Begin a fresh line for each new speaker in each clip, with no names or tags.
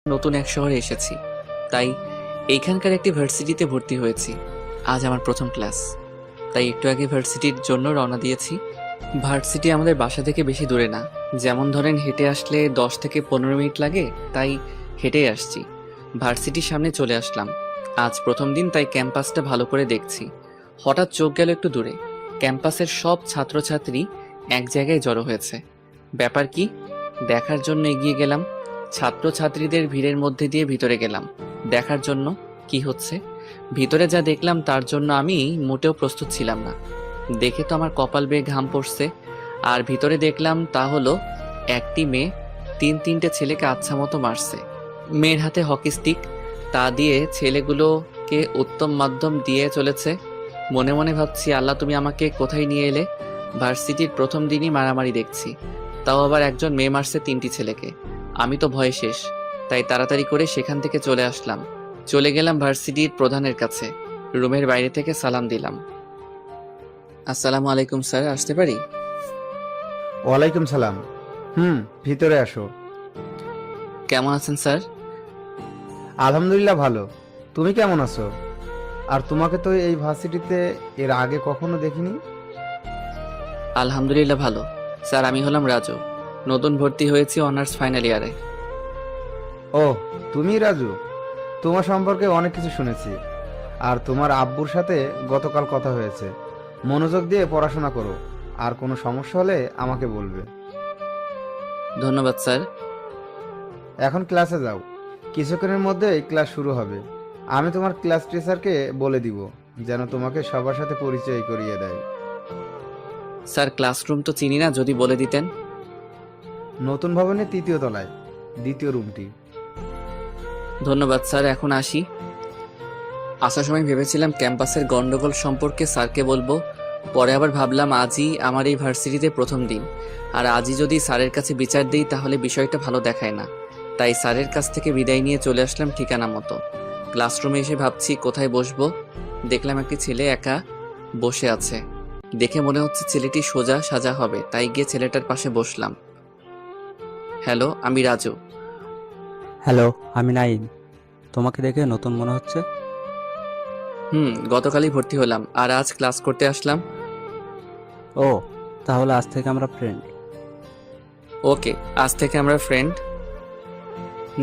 নতুন এক শহরে এসেছি, তাই এইখানকার একটি ভার্সিটিতে ভর্তি হয়েছি। আজ আমার প্রথম ক্লাস, তাই একটু আগে ভার্সিটির জন্য রওনা দিয়েছি। ভার্সিটি আমাদের বাসা থেকে বেশি দূরে না, যেমন ধরেন হেঁটে আসলে 10 থেকে 15 মিনিট লাগে, তাই হেঁটেই আসছি। ভার্সিটির সামনে চলে আসলাম। আজ প্রথম দিন, তাই ক্যাম্পাসটা ভালো করে দেখছি। হঠাৎ চোখ গেল একটু দূরে। ক্যাম্পাসের সব ছাত্রছাত্রী এক জায়গায় জড়ো হয়েছে। ব্যাপার কি দেখার জন্য এগিয়ে গেলাম। ছাত্রছাত্রীদের ভিড়ের মধ্যে দিয়ে ভিতরে গেলাম দেখার জন্য কি হচ্ছে। ভিতরে যা দেখলাম তার জন্য আমি মোটেও প্রস্তুত ছিলাম না। দেখে তো আমার কপাল বেয়ে ঘাম পড়ছে। আর ভিতরে দেখলাম তা হলো একটি মেয়ে 3-3টে ছেলেকে আচ্ছা মতো মারছে। মেয়ের হাতে হকি স্টিক, তা দিয়ে ছেলেগুলোকে উত্তম মাধ্যম দিয়ে চলেছে। মনে মনে ভাবছি, আল্লাহ তুমি আমাকে কোথায় নিয়ে এলে। ভার্সিটির প্রথম দিনই মারামারি দেখছি, তাও আবার একজন মেয়ে মারছে 3টি ছেলেকে। আমি তো ভয়ে শেষ, তাই তাড়াতাড়ি করে সেখান থেকে চলে আসলাম। চলে গেলাম ভার্সিটির প্রধানের কাছে। রুমের বাইরে থেকে সালাম দিলাম। আসসালামু আলাইকুম স্যার, আসতে পারি?
ওয়ালাইকুম সালাম। ভিতরে আসো।
কেমন আছেন স্যার?
আলহামদুলিল্লাহ ভালো। তুমি কেমন আছো? আর তোমাকে তো এই ভার্সিটিতে এর আগে কখনো দেখিনি।
আলহামদুলিল্লাহ ভালো স্যার। আমি হলাম রাজু, নতুন ভর্তি হয়েছি অনার্স ফাইনাল ইয়ারে।
ও, তুমি রাজু? তোমার সম্পর্কে অনেক কিছু শুনেছি। আর তোমার আব্বুর সাথে গতকাল কথা হয়েছে। মনোযোগ দিয়ে পড়াশোনা করো, আর কোনো সমস্যা হলে আমাকে বলবে।
ধন্যবাদ স্যার।
এখন ক্লাসে যাও, কিছুক্ষণের মধ্যেই ক্লাস শুরু হবে। আমি তোমার ক্লাস টিচারকে বলে দিব যেন তোমাকে সবার সাথে পরিচয় করিয়ে দেয়।
স্যার ক্লাসরুম তো চিনি না, যদি বলে দিতেন।
নতুন ভবনের 3য় তলায়, 2য় রুমটি।
ধন্যবাদ স্যার, এখন আসি। আসার সময় ভেবেছিলাম ক্যাম্পাসের গন্ডগোল সম্পর্কে স্যারকে বলবো, পরে আবার ভাবলাম আজই আমার এই ভার্সিটিতে প্রথম দিন, আর আজই যদি স্যারের কাছে বিচার দিই তাহলে বিষয়টা ভালো দেখায় না। তাই স্যারের কাছ থেকে বিদায় নিয়ে চলে আসলাম ঠিকানা মতো। ক্লাসরুমে এসে ভাবছি কোথায় বসবো। দেখলাম একটি ছেলে একা বসে আছে। দেখে মনে হচ্ছে ছেলেটি সোজা সাজা হবে, তাই গিয়ে ছেলেটার পাশে বসলাম। হ্যালো, আমি রাজু।
হ্যালো, আমি নাইম। তোমাকে দেখে নতুন মনে হচ্ছে।
গতকালই ভর্তি হলাম, আর আজ ক্লাস করতে আসলাম।
ও, তাহলে আজ থেকে আমরা ফ্রেন্ড।
ওকে, আজ থেকে আমরা ফ্রেন্ড।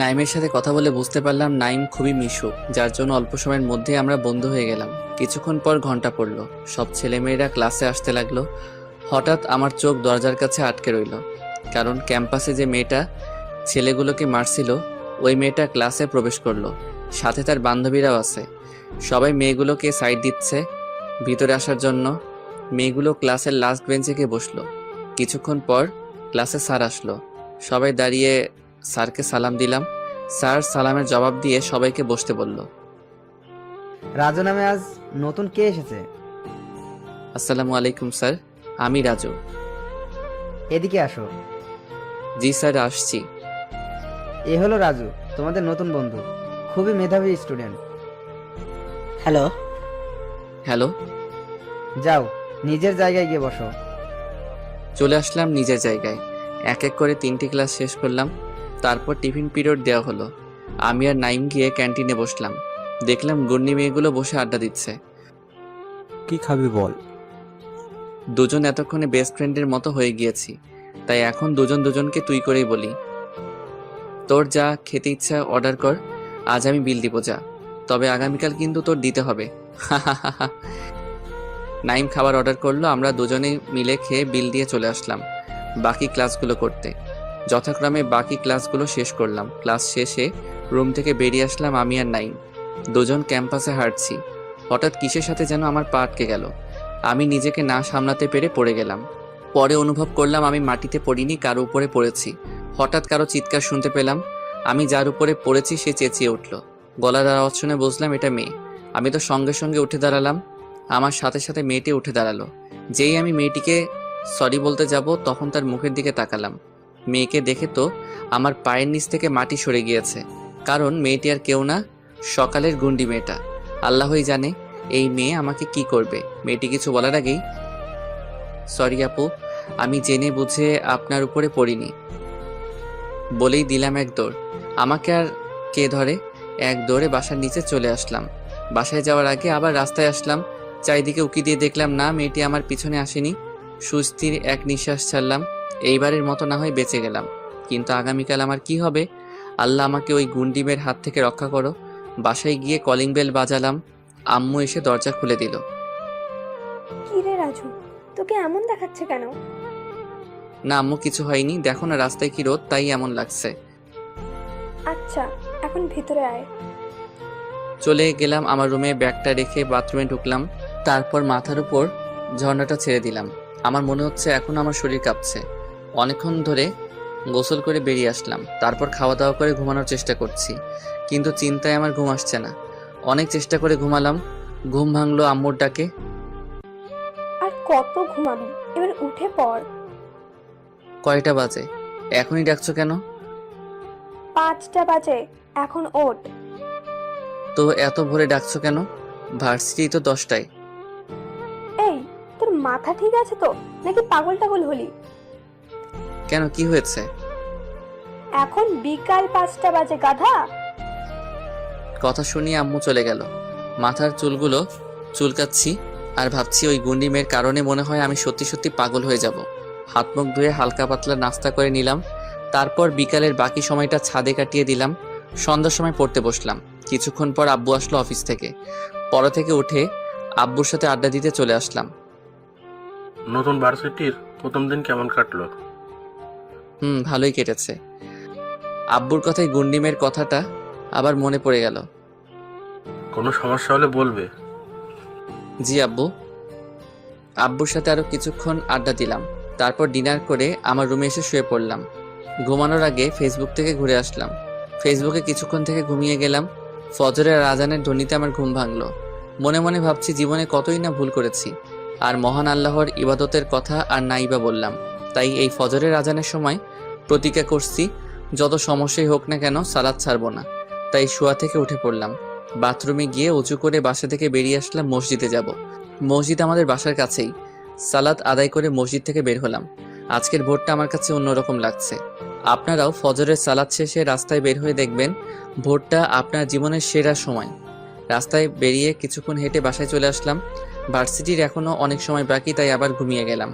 নাইমের সাথে কথা বলে বুঝতে পারলাম নাইম খুবই মিশুক, যার জন্য অল্প সময়ের মধ্যে আমরা বন্ধু হয়ে গেলাম। কিছুক্ষণ পর ঘন্টা পড়লো, সব ছেলেমেয়েরা ক্লাসে আসতে লাগলো। হঠাৎ আমার চোখ দরজার কাছে আটকে রইল, কারণ ক্যাম্পাসে যে মেয়েটা ছেলেগুলোকে মারছিল ওই মেয়েটা ক্লাসে প্রবেশ করলো। সাথে তার বান্ধবীরাও আছে। সবাই মেয়েগুলোকে সাইড দিচ্ছে ভিতরে আসার জন্য। মেয়েগুলো ক্লাসের লাস্ট বেঞ্চে গিয়ে বসলো। কিছুক্ষণ পর ক্লাসে স্যার আসলো। সবাই দাঁড়িয়ে স্যারকে সালাম দিলাম। স্যার সালামের জবাব দিয়ে সবাইকে বসতে বলল।
রাজু নামে আজ নতুন কে এসেছে?
আসসালামু আলাইকুম স্যার, আমি রাজু।
এদিকে আসো।
জি স্যার, আসছি।
এ হলো রাজু, তোমাদের নতুন বন্ধু, খুবই মেধাবী স্টুডেন্ট।
হ্যালো।
হ্যালো।
যাও, নিজের জায়গায় গিয়ে বসো।
চলে আসলাম নিজের জায়গায়। এক এক করে 3টি ক্লাস শেষ করলাম। তারপর টিফিন পিরিয়ড দেওয়া হলো। আমি আর নাইম গিয়ে ক্যান্টিনে বসলাম। দেখলাম গুন্নি মেয়েগুলো বসে আড্ডা দিচ্ছে।
কি খাবি বল?
দুজন এতক্ষণে বেস্ট ফ্রেন্ডের মতো হয়ে গিয়েছি, তাই এখন দুজন দুজনকে তুই করেই বলি। তোর যা খেতে ইচ্ছা অর্ডার কর, আজ আমি বিল দিব যা, তবে আগামীকাল কিন্তু তোর দিতে হবে। নাইম খাবার অর্ডার করলো, আমরা দুজনে মিলে খেয়ে বিল দিয়ে চলে আসলাম বাকি ক্লাসগুলো করতে। যথাক্রমে বাকি ক্লাসগুলো শেষ করলাম। ক্লাস শেষে রুম থেকে বেরিয়ে আসলাম আমি আর নাইম। দুজন ক্যাম্পাসে হাঁটছি। হঠাৎ কিসের সাথে যেন আমার পা আটকে গেল। আমি নিজেকে না সামলাতে পেরে পড়ে গেলাম। পরে অনুভব করলাম আমি মাটিতে পড়িনি, কারো উপরে পড়েছি। হঠাৎ কারো চিৎকার শুনতে পেলাম। আমি যার উপরে পড়েছি সে চেঁচিয়ে উঠল। গলার আওয়াজ শুনে বুঝলাম এটা মেয়ে। আমি তো সঙ্গে সঙ্গে উঠে দাঁড়ালাম। আমার সাথে সাথে মেয়েটি উঠে দাঁড়ালো। যেই আমি মেয়েটিকে সরি বলতে যাব, তখন তার মুখের দিকে তাকালাম। মেয়েকে দেখে তো আমার পায়ের নিচ থেকে মাটি সরে গিয়েছে, কারণ মেয়েটি আর কেউ না, সকালের গুন্ডি মেয়েটা। আল্লাহই জানে এই মেয়ে আমাকে কি করবে। মেয়েটি কিছু বলার আগেই, সরি আপু, আমি জেনে বুঝে আপনার উপরে পড়িনি বলেই দিলাম এক দৌড়। আমাকে আর কে ধরে এক দৌড়ে বাসার নিচে চলে আসলাম। বাসায় যাওয়ার আগে আবার রাস্তায় আসলাম, চারিদিকে উকি দিয়ে দেখলাম না, মেয়েটি আমার পিছনে আসেনি। সুস্থির এক নিঃশ্বাস ছাড়লাম, এইবারের মতো না হয় বেঁচে গেলাম, কিন্তু আগামীকাল আমার কি হবে? আল্লাহ আমাকে ওই গুন্ডিমের হাত থেকে রক্ষা করো। বাসায় গিয়ে কলিং বেল বাজালাম, আম্মু এসে দরজা খুলে দিল।
কি রে রাজু, তোকে এমন দেখাচ্ছে কেন?
না আম্মু, কিছু হয়নি, দেখো না রাস্তায় কি রোদ, তাই এমন লাগছে।
আচ্ছা, এখন ভিতরে আয়।
চলে গেলাম আমার রুমে, ব্যাগটা রেখে বাথরুমে ঢুকলাম। তারপর মাথার উপর ঝর্ণাটা ছেড়ে দিলাম। আমার মনে হচ্ছে এখন আমার শরীর কাঁপছে। অনেকক্ষণ ধরে গোসল করে বেরিয়ে আসলাম, তারপর খাওয়া দাওয়া করে ঘুমানোর চেষ্টা করছি, কিন্তু চিন্তায় আমার ঘুম আসছে না। অনেক চেষ্টা করে ঘুমালাম, ঘুম ভাঙলো আম্মুর ডাকে।
আর কত ঘুমাবি, এবার উঠে পড়।
কয়টা বাজে? এখনই ডাকছো কেন?
5টা বাজে, এখন ওঠ।
তো এত ভোরে ডাকছো কেন? ভার্সিটি তো 10টায়।
এই, তোর মাথা ঠিক আছে তো, নাকি পাগল টাগল হলি?
কেন, কি হয়েছে?
এখন বিকাল 5টা বাজে, গাধা।
কথা শুনিয়ে আম্মু চলে গেল। মাথার চুলগুলো চুলকাচ্ছি আর ভাবছি ওই গুন্ডি মেয়ের কারণে মনে হয় আমি সত্যি সত্যি পাগল হয়ে যাব। হাত মুখ ধুয়ে হালকা পাতলা নাস্তা করে নিলাম, তারপর বিকালের বাকি সময়টা ছাদে কাটিয়ে দিলাম। সন্ধ্যার সময় পড়তে বসলাম। কিছুক্ষণ পর আব্বু আসলো অফিস থেকে। পড়া থেকে উঠে আব্বুর সাথে আড্ডা দিতে চলে আসলাম।
নতুন ভার্সিটির প্রথম দিন কেমন কাটলো?
ভালোই কেটেছে। আব্বুর কথায় গুন্ডিমের কথাটা আবার মনে পড়ে গেল।
কোনো সমস্যা হলে বলবে।
জি আব্বু। আব্বুর সাথে আরো কিছুক্ষণ আড্ডা দিলাম, তারপর ডিনার করে আমার রুমে এসে শুয়ে পড়লাম। ঘুমানোর আগে ফেসবুক থেকে ঘুরে আসলাম। ফেসবুকে কিছুক্ষণ থেকে ঘুমিয়ে গেলাম। ফজরের আজানের ধ্বনিতে আমার ঘুম ভাঙলো। মনে মনে ভাবছি জীবনে কতই না ভুল করেছি, আর মহান আল্লাহর ইবাদতের কথা আর নাইবা বললাম। তাই এই ফজরের আজানের সময় প্রতিজ্ঞা করছি, যত সমস্যাই হোক না কেন সালাত ছাড়বো না। তাই শোয়া থেকে উঠে পড়লাম। বাথরুমে গিয়ে উঁচু করে বাসা থেকে বেরিয়ে আসলাম মসজিদে যাব। মসজিদ আমাদের বাসার কাছেই। সালাত আদায় করে মসজিদ থেকে বের হলাম। আজকের ভোরটা আমার কাছে অন্যরকম লাগছে। আপনারাও ফজরের সালাত শেষে রাস্তায় বের হয়ে দেখবেন, ভোরটা আপনার জীবনের সেরা সময়। রাস্তায় বেরিয়ে কিছুক্ষণ হেঁটে বাসায় চলে আসলাম। ভার্সিটির এখনও অনেক সময় বাকি, তাই আবার ঘুমিয়ে গেলাম।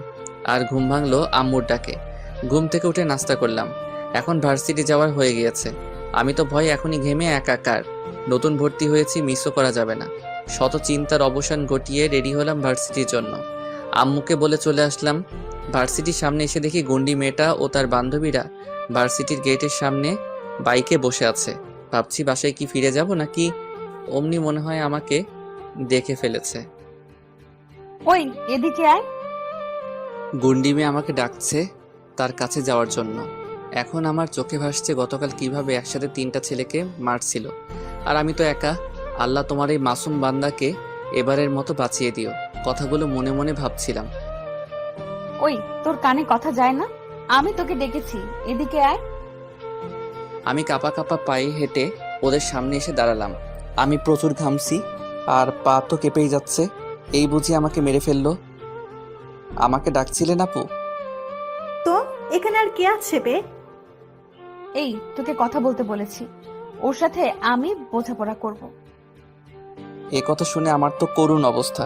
আর ঘুম ভাঙলো আম্মুর ডাকে। ঘুম থেকে উঠে নাস্তা করলাম। এখন ভার্সিটি যাওয়ার হয়ে গিয়েছে। আমি তো ভয় এখনই ঘেমে একাকার। নতুন ভর্তি হয়েছি, মিসও করা যাবে না। শত চিন্তার অবসান ঘটিয়ে রেডি হলাম ভার্সিটির জন্য। আম্মুকে বলে চলে আসলাম। ভার্সিটির সামনে এসে দেখি গুন্ডি মেয়েটা ও তার বান্ধবীরা ভার্সিটির গেটের সামনে বাইকে বসে আছে। ভাবছি বাসায় কি ফিরে যাব নাকি অমনি মনে হয় আমাকে দেখে ফেলেছে।
ওই এদিকে আয়।
গুন্ডি মেয়ে আমাকে ডাকছে তার কাছে যাওয়ার জন্য। এখন আমার চোখে ভাসছে গতকাল কিভাবে একসাথে 3টা ছেলেকে মারছিল, আর আমি তো একা। আল্লাহ তোমার এই মাসুম বান্দাকে এবারের মতো বাঁচিয়ে দিও। কথাগুলো মনে মনে ভাবছিলাম।
ওই তোর কানে কথা যায় না? আমি তোকে ডেকেছি, এদিকে আয়।
আমি কাপা কাপা পায়ে হেঁটে ওদের সামনে এসে দাঁড়ালাম। আমি প্রচুর ঘামছি আর পা তো কেঁপেই যাচ্ছে। এই বুঝি আমাকে মেরে ফেললো। আমাকে ডাকছিলেন আপু?
তো এখানে আর কে আছে বে?
এই তোকে কথা বলতে বলেছি, ওর সাথে আমি বোঝাপড়া করব।
এ কথা শুনে আমার তো করুণ অবস্থা।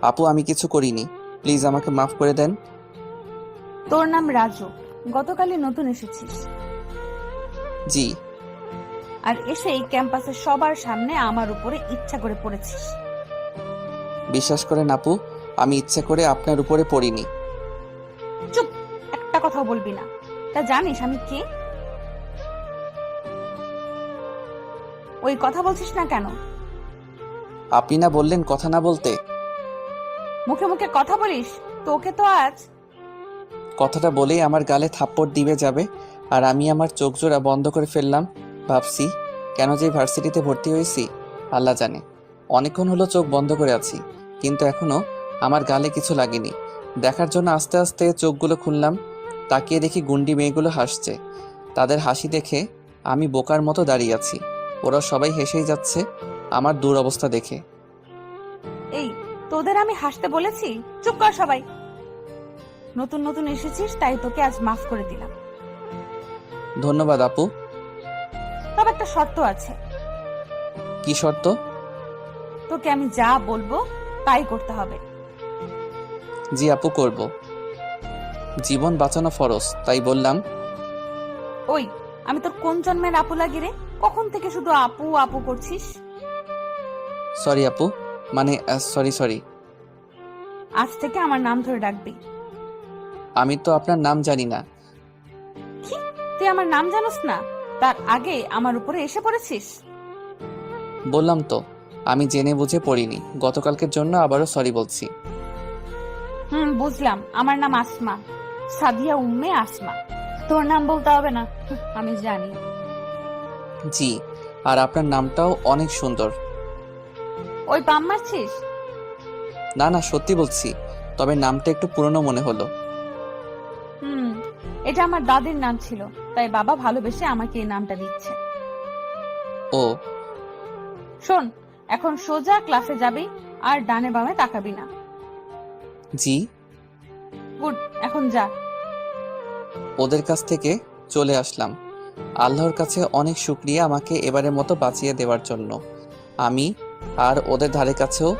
আপু আমি কিছু করিনি, প্লিজ আমাকে মাফ করে দেন।
তোর নাম রাজু, গতকালই নতুন এসেছিস।
জি।
আর এসেই ক্যাম্পাসের সবার সামনে আমার উপরে ইচ্ছা করে পড়েছিস।
বিশ্বাস করেন আপু, আমি ইচ্ছা করে আপনার উপরে পড়িনি।
চুপ, একটা কথাও বলবি না। তা জানিস আমি কে? ওই কথা বলছিস না কেন?
আপনি না বললেন কথা না বলতে?
মুখে মুখে কথা বলিস, তোকে তো আজ।
কথাটা বলেই আমার গালে থাপ্পড় দিবে যাবে, আর আমি আমার চোখ জোড়া বন্ধ করে ফেললাম। ভাবছি কেন যে ভার্সিটিতে ভর্তি হয়েছি আল্লাহ জানে। অনেকক্ষণ হলো চোখ বন্ধ করে আছি, কিন্তু এখনো আমার গালে কিছু লাগেনি। দেখার জন্য আস্তে আস্তে চোখগুলো খুললাম। তাকিয়ে দেখি গুন্ডি মেয়েগুলো হাসছে। তাদের হাসি দেখে আমি বোকার মতো দাঁড়িয়ে আছি। ওরা সবাই হেসেই যাচ্ছে আমার দুরবস্থা দেখে।
এই তোদের আমি হাসতে বলেছি? চুপ কর সবাই। নতুন নতুন এসেছিস তাই তোকে আজ মাফ করে দিলাম।
ধন্যবাদ আপু।
তবে একটা শর্ত আছে।
কি শর্ত?
তোকে আমি যা বলবো তাই করতে হবে।
জি আপু, করব। জীবন বাঁচানো ফরজ, তাই বললাম।
ওই, আমি তোর কোন জন্মের আপু লাগি রে? কখন থেকে শুধু আপু আপু করছিস?
সরি আপু, মানে সরি।
আজ থেকে আমার নাম ধরে ডাকবি।
আমি তো আপনার নাম জানি না।
কি, তুই আমার নাম জানোস না? তার আগে আমার উপরে এসে পড়েছিস?
বললাম তো, আমি জেনে বুঝে পড়িনি। গতকালকের জন্য আবারও সরি বলছি।
বুঝলাম। আমার নাম আসমা, সাদিয়া উম্মে আসমা। তোর নাম বলতে হবে না, আমি জানি।
জি, আর আপনার নামটাও অনেক সুন্দর।
ওই পাম মারছিস?
না না, সত্যি বলছি, তবে নামটা একটু পুরনো মনে হলো।
এটা আমার দাদির নাম ছিল, তাই বাবা ভালোবেসে আমাকে এই নামটা দিচ্ছে।
ও,
শোন, এখন সোজা ক্লাসে যাবি আর ডানে বামে তাকাবি না।
জি।
গুড, এখন যা।
ওদের কাছ থেকে চলে আসলাম। আল্লাহর কাছে অনেক শুকরিয়া আমাকে এবারের মতো বাঁচিয়ে দেওয়ার জন্য। আমি আর ওদের ধারে কাছেও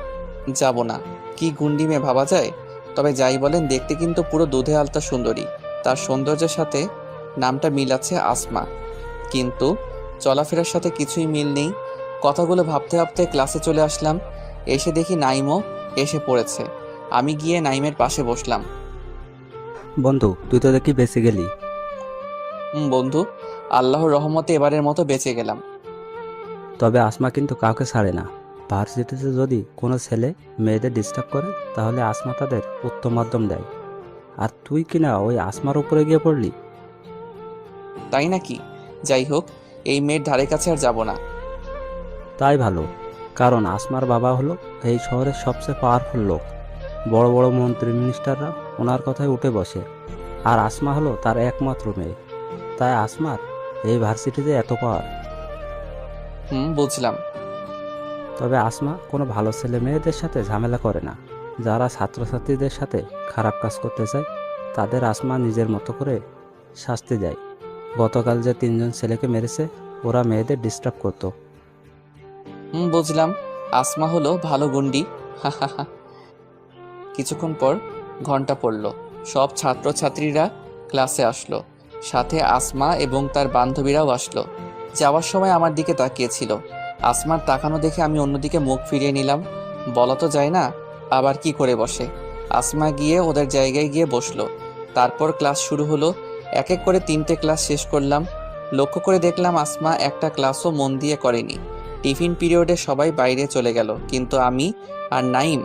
যাব না। কি গুন্ডি মেয়ে ভাবা যায়। তবে যাই বলেন, দেখতে কিন্তু পুরো দুধে আলতা সুন্দরী। তার সৌন্দর্যের সাথে নামটা মিল আছে আসমা, কিন্তু চলাফেরার সাথে কিছুই মিল নেই। কথাগুলো ভাবতে ভাবতে ক্লাসে চলে আসলাম। এসে দেখি নাইমও এসে পড়েছে। আমি গিয়ে নাইমের পাশে বসলাম।
বন্ধু, তুই তো দেখি বেঁচে গেলি।
বন্ধু, আল্লাহর রহমতে এবারের মতো বেঁচে গেলাম।
তবে আসমা কিন্তু কাউকে ছাড়ে না। ভার্সিটিতে যদি কোনো ছেলে মেয়েদের ডিস্টার্ব করে, তাহলে আসমা তাদের উত্তম মাধ্যম দেয়। আর তুই কিনা ওই আসমার উপরে গিয়ে পড়লি।
তাই নাকি? যাই হোক, এই মেয়ের ধারে কাছে আর যাব না।
তাই ভালো, কারণ আসমার বাবা হলো এই শহরের সবচেয়ে পাওয়ারফুল লোক। বড় বড় মন্ত্রী মিনিস্টাররা ওনার কথায় উঠে বসে। আর আসমা হলো তার একমাত্র মেয়ে, তাই আসমার এই ভার্সিটিতে এত পাওয়ার।
বুঝলাম।
তবে আসমা কোনো ভালো ছেলে মেয়েদের সাথে ঝামেলা করে না। যারা ছাত্রছাত্রীদের সাথে খারাপ কাজ করতে চায়, তাদের আসমা নিজের মতো করে শাস্তি দেয়। গতকাল যে 3জন ছেলেকে মেরেছে, ওরা মেয়েদের ডিস্টার্ব করতো।
বুঝলাম। আসমা হলো ভালো গুন্ডি। কিছুক্ষণ পর ঘন্টা পড়ল। সব ছাত্রছাত্রীরা ক্লাসে আসলো, সাথে আসমা এবং তার বান্ধবীরাও আসলো। যাওয়ার সময় আমার দিকে তাকিয়েছিল। আসমার তাকানো দেখে আমি অন্যদিকে মুখ ফিরিয়ে নিলাম। বলা তো যায় না, আবার কি করে বসে। আসমা গিয়ে ওদের জায়গায় গিয়ে বসলো। তারপর ক্লাস শুরু হলো। এক এক করে 3টে ক্লাস শেষ করলাম। লক্ষ্য করে দেখলাম আসমা একটা ক্লাসও মন দিয়ে করেনি। টিফিন পিরিয়ডে সবাই বাইরে চলে গেল, কিন্তু আমি আর নাইম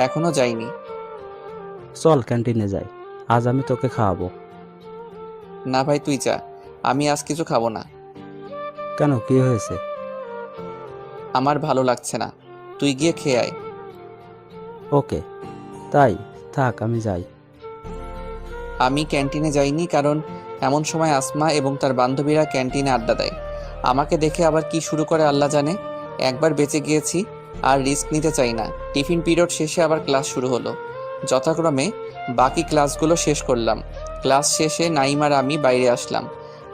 এখনো যাইনি।
চল ক্যান্টিনে যাই, আজ আমি তোকে খাওয়াবো।
না ভাই, তুই যা, আমি আজ কিছু খাবো না।
কেন, কি হয়েছে?
আমার ভালো লাগছে না, তুই গিয়ে খেয়ে আয়।
ওকে, তাই থাক, আমি যাই।
আমি ক্যান্টিনে যাইনি, কারণ এমন সময় আসমা এবং তার বান্ধবীরা ক্যান্টিনে আড্ডা দেয়। আমাকে দেখে আবার কি শুরু করে আল্লাহ জানে। একবার বেঁচে গিয়েছি, আর রিস্ক নিতে চাই না। টিফিন পিরিয়ড শেষে আবার ক্লাস শুরু হলো। যথাক্রমে বাকি ক্লাসগুলো শেষ করলাম। ক্লাস শেষে নাইম আর আমি বাইরে আসলাম।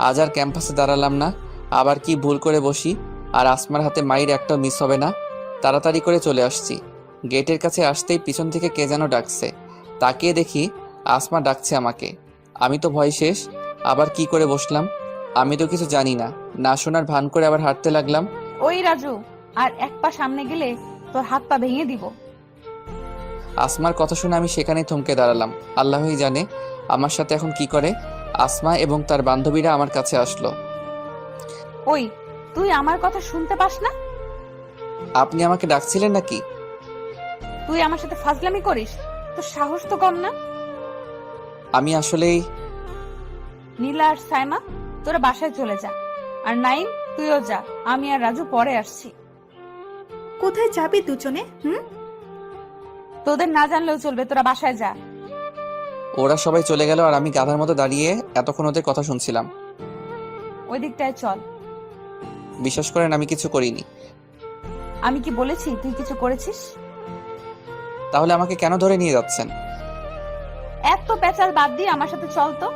আজ আর ক্যাম্পাসে দাঁড়ালাম না। আবার কি ভুল করে বসি, আর আসমার হাতে মাইর একটাও মিস হবে না। তাড়াতাড়ি করে চলে আসছি। গেটের কাছে আসতেই পিছন থেকে কে যেন ডাকছে। তাকিয়ে দেখি আসমা ডাকছে আমাকে। আমি তো ভয় শেষ। আবার কি করে বসলাম, আমি তো কিছু জানি না। না শোনার ভান করে আবার হাঁটতে লাগলাম।
ওই রাজু, আর এক পা সামনে গেলে তোর হাত পা ভেঙে দিব।
আসমার কথা শুনে আমি সেখানেই থমকে দাঁড়ালাম। আল্লাহই জানে আমার সাথে এখন কি করে। আসমা এবং তার বান্ধবীরা আমার কাছে আসলো।
ওই, তুই আমার কথা শুনতে পাস না?
আপনি আমাকে ডাকছিলেন নাকি?
তুই আমার সাথে ফাজলামি করিস? তোর সাহস তো কম না।
আমি আসলেই।
নীলা আর সাইমা, তোরা বাসায় চলে যা। আর নাইম, তুইও যা। আমি আর রাজু পরে আসছি।
কোথায় যাবি দুজনে?
তোদের না জানলেও চলবে, তোরা বাসায় যা।
ওরা সবাই চলে গেল, আর আমি গাধার মতো দাঁড়িয়ে এতক্ষণ ওদের কথা শুনছিলাম।
ওই দিকটায় চল।
বিশ্বাস করেন, আমি কিছু করিনি।
আমি কি বলেছি তুই কিছু করেছিস?
তাহলে আমাকে কেন ধরে নিয়ে যাচ্ছেন?
এত পেঁচাল বাদ দিয়ে আমার সাথে চল তো।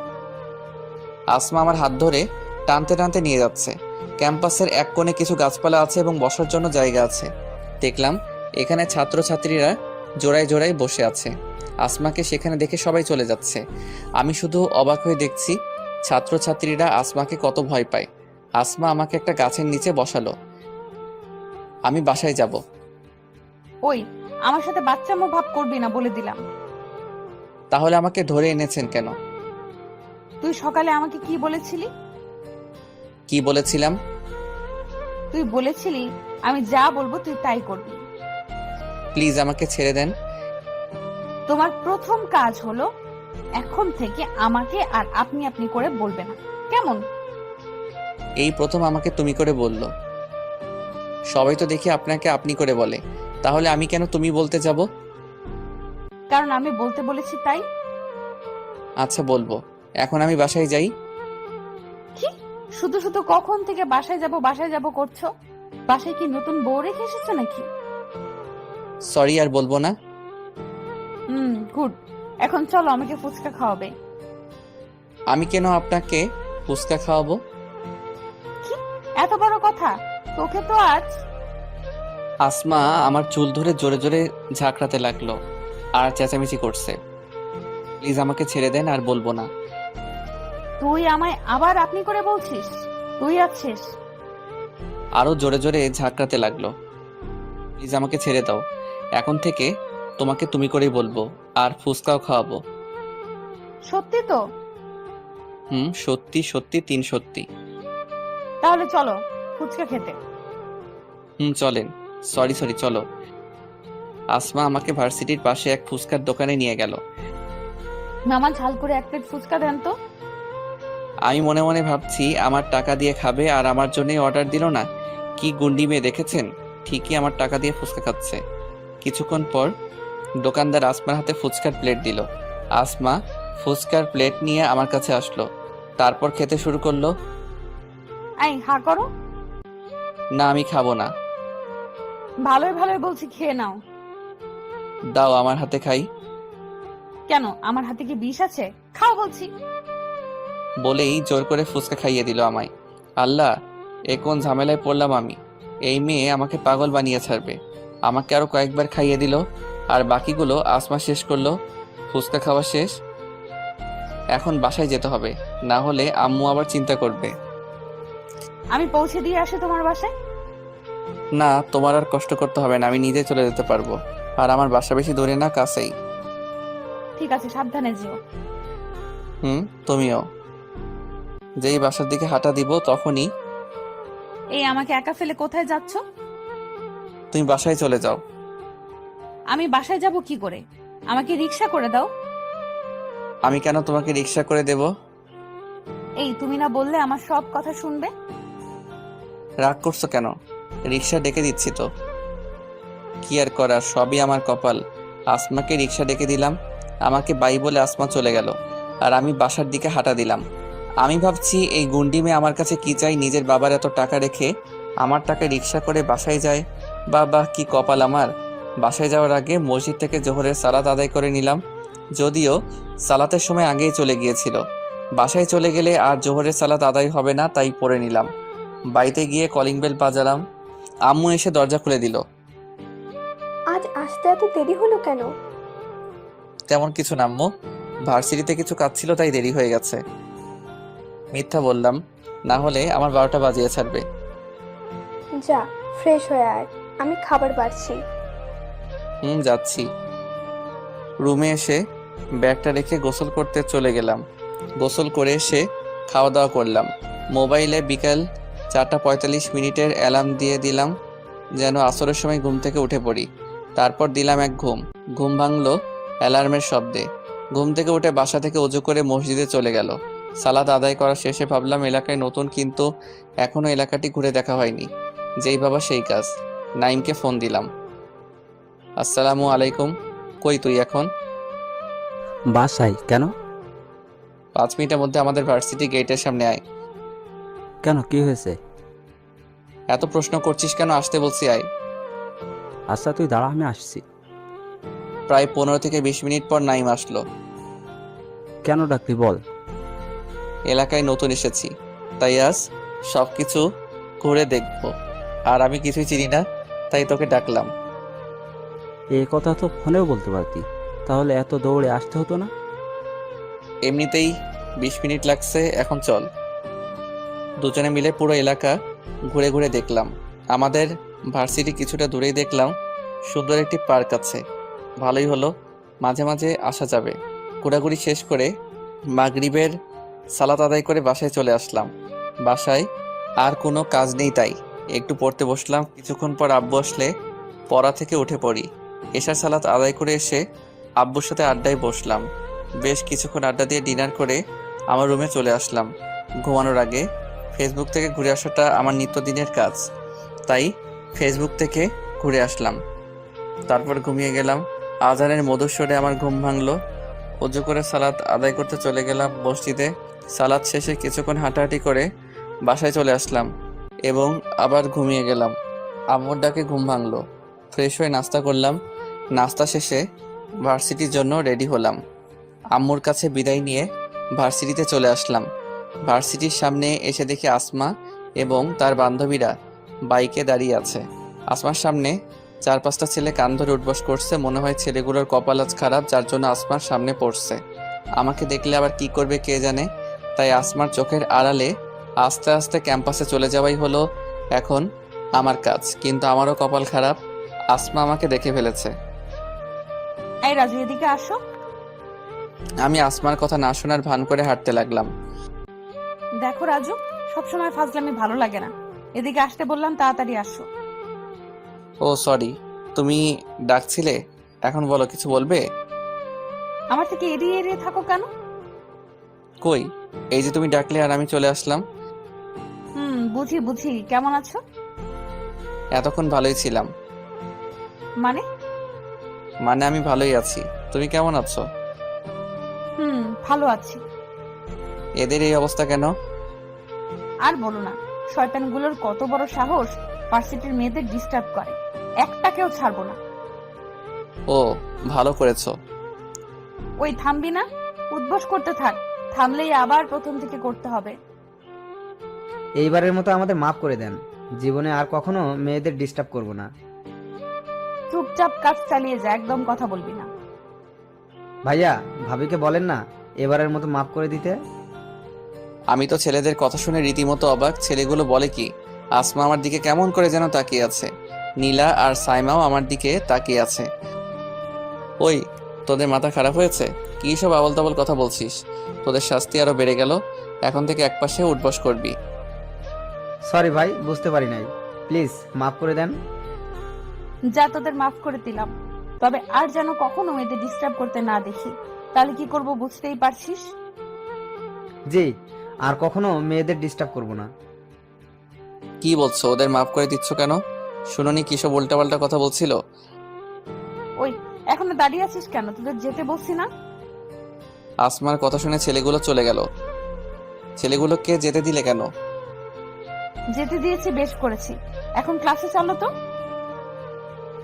আসমা আমার হাত ধরে টানতে টানতে নিয়ে যাচ্ছে। ক্যাম্পাসের এক কোণে কিছু গাছপালা আছে এবং বসার জন্য জায়গা আছে। দেখলাম এখানে ছাত্রছাত্রীরা জোড়ায় জোড়ায় বসে আছে। আসমাকে সেখানে দেখে সবাই চলে যাচ্ছে। আমি শুধু অবাক হয়ে দেখছি ছাত্রছাত্রীরা আসমাকে কত ভয় পায়। আসমা আমাকে একটা গাছের নিচে বসালো। আমি বাসায় যাব।
ওই, আমার সাথে বাচ্চামো ভাব করবি না বলে দিলাম।
তাহলে আমাকে ধরে এনেছেন কেন?
তুই সকালে আমাকে কি বলেছিলি?
কি বলেছিলাম?
তুই বলেছিলি আমি যা বলবো তুই তাই করবি।
প্লিজ আমাকে ছেড়ে দেন।
তোমার প্রথম কাজ হলো এখন থেকে আমাকে আর আপনি আপনি করে বলবে না, কেমন?
এই প্রথম আমাকে তুমি করে বললো। সবাই তো দেখি আপনাকে আপনি করে বলে, তাহলে আমি কেন তুমি বলতে যাব?
কারণ আমি বলতে বলেছি তাই।
আচ্ছা বলবো। এখন আমি বাসায় যাই।
কি শুধু শুধু কখন থেকে বাসায় যাব করছো? বাসায় কি নতুন বউ রেখে এসেছো নাকি?
সরি, আর বলবো না।
গুড। এখন চলো, আমাকে ফুচকা খাওয়াবে।
আমি কেন আপনাকে ফুচকা খাওয়াবো?
কি এত বড় কথা? তোকে তো আজ।
আসমা আমার চুল ধরে জোরে জোরে ঝাঁকড়াতে লাগলো আর চেঁচামেচি করছে। প্লিজ আমাকে ছেড়ে দেন, আর বলবো না।
তুই আমায় আবার আপনি করে বলছিস? তুই আছিস।
আরো জোরে জোরে ঝাঁকড়াতে লাগলো। প্লিজ আমাকে ছেড়ে দাও। এখন থেকে তোমাকে তুমি করেই বলবো, আর ফুচকাও খাওয়াবো।
সত্যি তো?
সত্যি সত্যি, 3 সত্যি।
তাহলে চলো ফুচকা খেতে।
চলেন। সরি চলো। আসমা আমাকে ভার্সিটির পাশে এক ফুচকার দোকানে নিয়ে গেল।
মামা ঝাল করে 1 প্লেট ফুচকা দেন তো।
আমি মনে মনে ভাবছি আমার টাকা দিয়ে খাবে আর আমার জন্যই অর্ডার দিল না। কি গুন্ডি মেয়ে দেখেছেন, ঠিকই আমার টাকা দিয়ে ফুচকা খাচ্ছে। কিছুক্ষণ পর দোকানদার আসমার হাতে ফুচকার প্লেট দিল। আসমা ফুচকার প্লেট নিয়ে আমার কাছে আসলো, তারপর খেতে শুরু করলো।
আই হা করো।
না, আমি খাবো না।
ভালোই ভালোই বলছি, খেয়ে নাও।
দাও আমার হাতে খাই।
কেন, আমার হাতে কি বিষ আছে? খাও বলছি।
বলেই জোর করে ফুচকা খাইয়ে দিল আমায়। আল্লাহ, এ কোন ঝামেলায় পড়লাম আমি। এই মেয়ে আমাকে পাগল বানিয়ে ছাড়বে। আমাকে আরো কয়েকবার খাইয়ে দিল, আর বাকিগুলো আসমা শেষ করলো। ফুচকা খাওয়া শেষ। এখন বাসায় যেতে হবে, না হলে আম্মু আবার চিন্তা করবে।
আমি পৌঁছে দিয়ে আসি তোমার বাসায়।
না, তোমার আর কষ্ট করতে হবে না, আমি নিজে চলে যেতে পারবো। আর আমার বাসা বেশি দূরে না, কাছেই।
ঠিক আছে, সাবধানে যেও।
তুমিও। যেই বাসার দিকে হাঁটা দিব তখনই।
এই আমাকে একা ফেলে কোথায় যাচ্ছ?
তুমি বাসায় চলে যাও।
আমি বাসায় যাব কি করে? আমাকে রিকশা করে দাও।
আমি কেন তোমাকে রিকশা করে দেব?
এই তুমি না বললে আমার সব কথা শুনবে?
রাগ করছো কেন? রিকশা ডেকে দিচ্ছি তো। কি আর করার, সবই আমার কপাল। আসমাকে রিকশা ডেকে দিলাম, আমাকে বাই বলে আসমা চলে গেল, আর আমি বাসার দিকে হাঁটা দিলাম। আমি ভাবছি এই গুন্ডি মেয়ে আমার কাছে কি চাই, নিজের বাবার এত টাকা রেখে আমার টাকা রিকশা করে বাসায় যায়। বাবা, কি কপাল আমার। বাসায় যাওয়ার আগে মসজিদ থেকে জোহরের সালাত আদায় করে নিলাম, যদিও সালাতের সময় আগেই চলে গিয়েছিল। বাসায় চলে গেলে আর জোহরের সালাত আদায় হবে না, তাই পড়ে নিলাম। বাড়িতে গিয়ে কলিং বেল বাজালাম। আম্মু এসে দরজা খুলে দিল।
আজ আসতে এত দেরি হলো কেন?
তেমন কিছু না আম্মু, ভার্সিটিতে কিছু কাজ ছিল তাই দেরি হয়ে গেছে। মিথ্যা বললাম, না হলে আমার 12টা বাজিয়ে ছাড়বে।
যা, ফ্রেশ হয়ে আয়, আমি খাবার বাড়ছি।
যাচ্ছি। রুমে এসে ব্যাগটা রেখে গোসল করতে চলে গেলাম। গোসল করে এসে খাওয়া দাওয়া করলাম। মোবাইলে বিকাল 4:45 অ্যালার্ম দিয়ে দিলাম, যেন আসরের সময় ঘুম থেকে উঠে পড়ি। তারপর দিলাম এক ঘুম ভাঙলো অ্যালার্মের শব্দে। ঘুম থেকে উঠে বাসা থেকে ওযু করে মসজিদে চলে গেল। সালাত আদায় করা শেষে ভাবলাম এলাকায় নতুন, কিন্তু এখনো এলাকাটি ঘুরে দেখা হয়নি। যেই বাবা সেই কাজ। নাইমকে ফোন দিলাম। আসসালামু আলাইকুম, কই তুই এখন?
বাসায়। কেন?
5 মিনিটের মধ্যে আমাদের ভার্সিটি গেটের সামনে আয়।
কেন, কি হয়েছে?
এত প্রশ্ন করছিস কেন? আসতে বলছি, আয়।
আচ্ছা তুই দাঁড়া, আমি আসছি।
প্রায় 15 থেকে 20 মিনিট পর নাইম আসলো।
কেন ডাকলি বল।
এলাকায় নতুন এসেছি, তাই আজ সবকিছু ঘুরে দেখব। আর আমি কিছুই চিনি না, তাই তোকে ডাকলাম।
এই কথা তো ফোনেও বলতে পারতি, তাহলে এত দৌড়ে আসতে হতো না।
এমনিতেই 20 মিনিট লাগছে, এখন চল। দুজনে মিলে পুরো এলাকা ঘুরে ঘুরে দেখলাম। আমাদের ভার্সিটি কিছুটা দূরেই দেখলাম সুন্দর একটি পার্ক আছে। ভালোই হলো, মাঝে মাঝে আসা যাবে। ঘোরাঘুরি শেষ করে মাগরিবের সালাত আদায় করে বাসায় চলে আসলাম। বাসায় আর কোনো কাজ নেই, তাই একটু পড়তে বসলাম। কিছুক্ষণ পর আব্বু আসলে পড়া থেকে উঠে পড়ি। এশার সালাত আদায় করে এসে আব্বুর সাথে আড্ডায় বসলাম। বেশ কিছুক্ষণ আড্ডা দিয়ে ডিনার করে আমার রুমে চলে আসলাম। ঘুমানোর আগে ফেসবুক থেকে ঘুরে আসাটা আমার নিত্যদিনের কাজ, তাই ফেসবুক থেকে ঘুরে আসলাম। তারপর ঘুমিয়ে গেলাম। আজানের মধুর স্বরে আমার ঘুম ভাঙলো। অজু করে সালাত আদায় করতে চলে গেলাম মসজিদে। সালাত শেষে কিছুক্ষণ হাঁটাহাঁটি করে বাসায় চলে আসলাম এবং আবার ঘুমিয়ে গেলাম। আম্মুর ডাকে ঘুম ভাঙলো। ফ্রেশ হয়ে নাস্তা করলাম। নাস্তা শেষে ভার্সিটির জন্য রেডি হলাম। আম্মুর কাছে বিদায় নিয়ে ভার্সিটিতে চলে আসলাম। ভার্সিটির সামনে এসে দেখি আসমা এবং তার বান্ধবীরা বাইকে দাঁড়িয়ে আছে। আসমার সামনে 4-5টা ছেলে কান ধরে উঠবস করছে। মনে হয় ছেলেগুলোর কপাল আজ খারাপ, যার জন্য আসমার সামনে পড়ছে। আমাকে দেখলে আবার কি করবে কে জানে, তাই আসমার চোখের আড়ালে আস্তে আস্তে ক্যাম্পাসে চলে যাওয়াই হলো এখন আমার কাজ। কিন্তু আমারও কপাল খারাপ, আসমা আমাকে দেখে ফেলেছে।
এই রাজু, এদিকে আসো।
আমি আসমার কথা না শোনার ভান করে হাঁটতে লাগলাম।
দেখো রাজু, সবসময় ফাজলামি ভালো লাগে না। এদিকে আসতে বললাম, তাড়াতাড়ি আসো।
ও সরি, তুমি ডাকছিলে? এখন বলো, কিছু বলবে?
আমার থেকে এড়িয়ে এড়িয়ে থাকো কেন?
কই, এই যে তুমি ডাকলে আর আমি চলে আসলাম।
বুঝি বুঝি। কেমন আছো?
এতক্ষণ ভালোই ছিলাম।
মানে
আমি ভালোই আছি। তুমি কেমন আছো?
ভালো আছি।
এদের এই অবস্থা কেন?
আর বলো না, শয়তানগুলোর কত বড় সাহস, ভার্সিটির মেয়েদের ডিস্টার্ব করে। একটাকেও ছাড়বো না।
ও, ভালো করেছো।
ওই থামবি না? উদ্বোস করতে থাক, থামলেই আবার প্রথম থেকে করতে হবে।
এইবারের মতো আমাদের মাফ করে দেন। জীবনে আর কখনো মেয়েদের ডিস্টার্ব করব না।
চুপচাপ কাজ চালিয়ে যা, একদম কথা বলবি না।
ভাইয়া, ভাবিকে বলেন না এবারের মতো মাফ করে দিতে।
আমি তো ছেলেদের কথা শুনে রীতিমতো অবাক। ছেলেগুলো বলে কি, আসমা আমার দিকে কেমন করে যেন তাকিয়ে আছে। নীলা আর সাইমাও আমার দিকে তাকিয়ে আছে। ওই, তোদের মাথা খারাপ হয়েছে? কি সব আবল তাবল কথা বলছিস? তোদের শাস্তি আরো বেড়ে গেল। এখন থেকে একপাশে উঠবস করবি।
সরি ভাই, বুঝতে পারি নাই। প্লিজ মাফ করে দেন।
যা, তোদের মাফ করে দিলাম। তবে আর যেন কখনো মেয়েদের ডিস্টার্ব করতে না দেখি। তাহলে কি করব বুঝতেই পারছিস।
জি, আর কখনো মেয়েদের ডিস্টার্ব করব না।
কি বলছো? ওদের মাফ করে দিচ্ছ কেন? শুনুনি কি সব উল্টাপাল্টা কথা বলছিল?
ওই, এখনো দাঁড়িয়ে আছিস কেন? তোদের যেতে বলছি না?
আসমার কথা শুনে ছেলেগুলো চলে গেল। ছেলেগুলোকে যেতে দিলে কেন?
যেতে দিয়েছি, বেশ করেছি। এখন ক্লাসে চলো তো।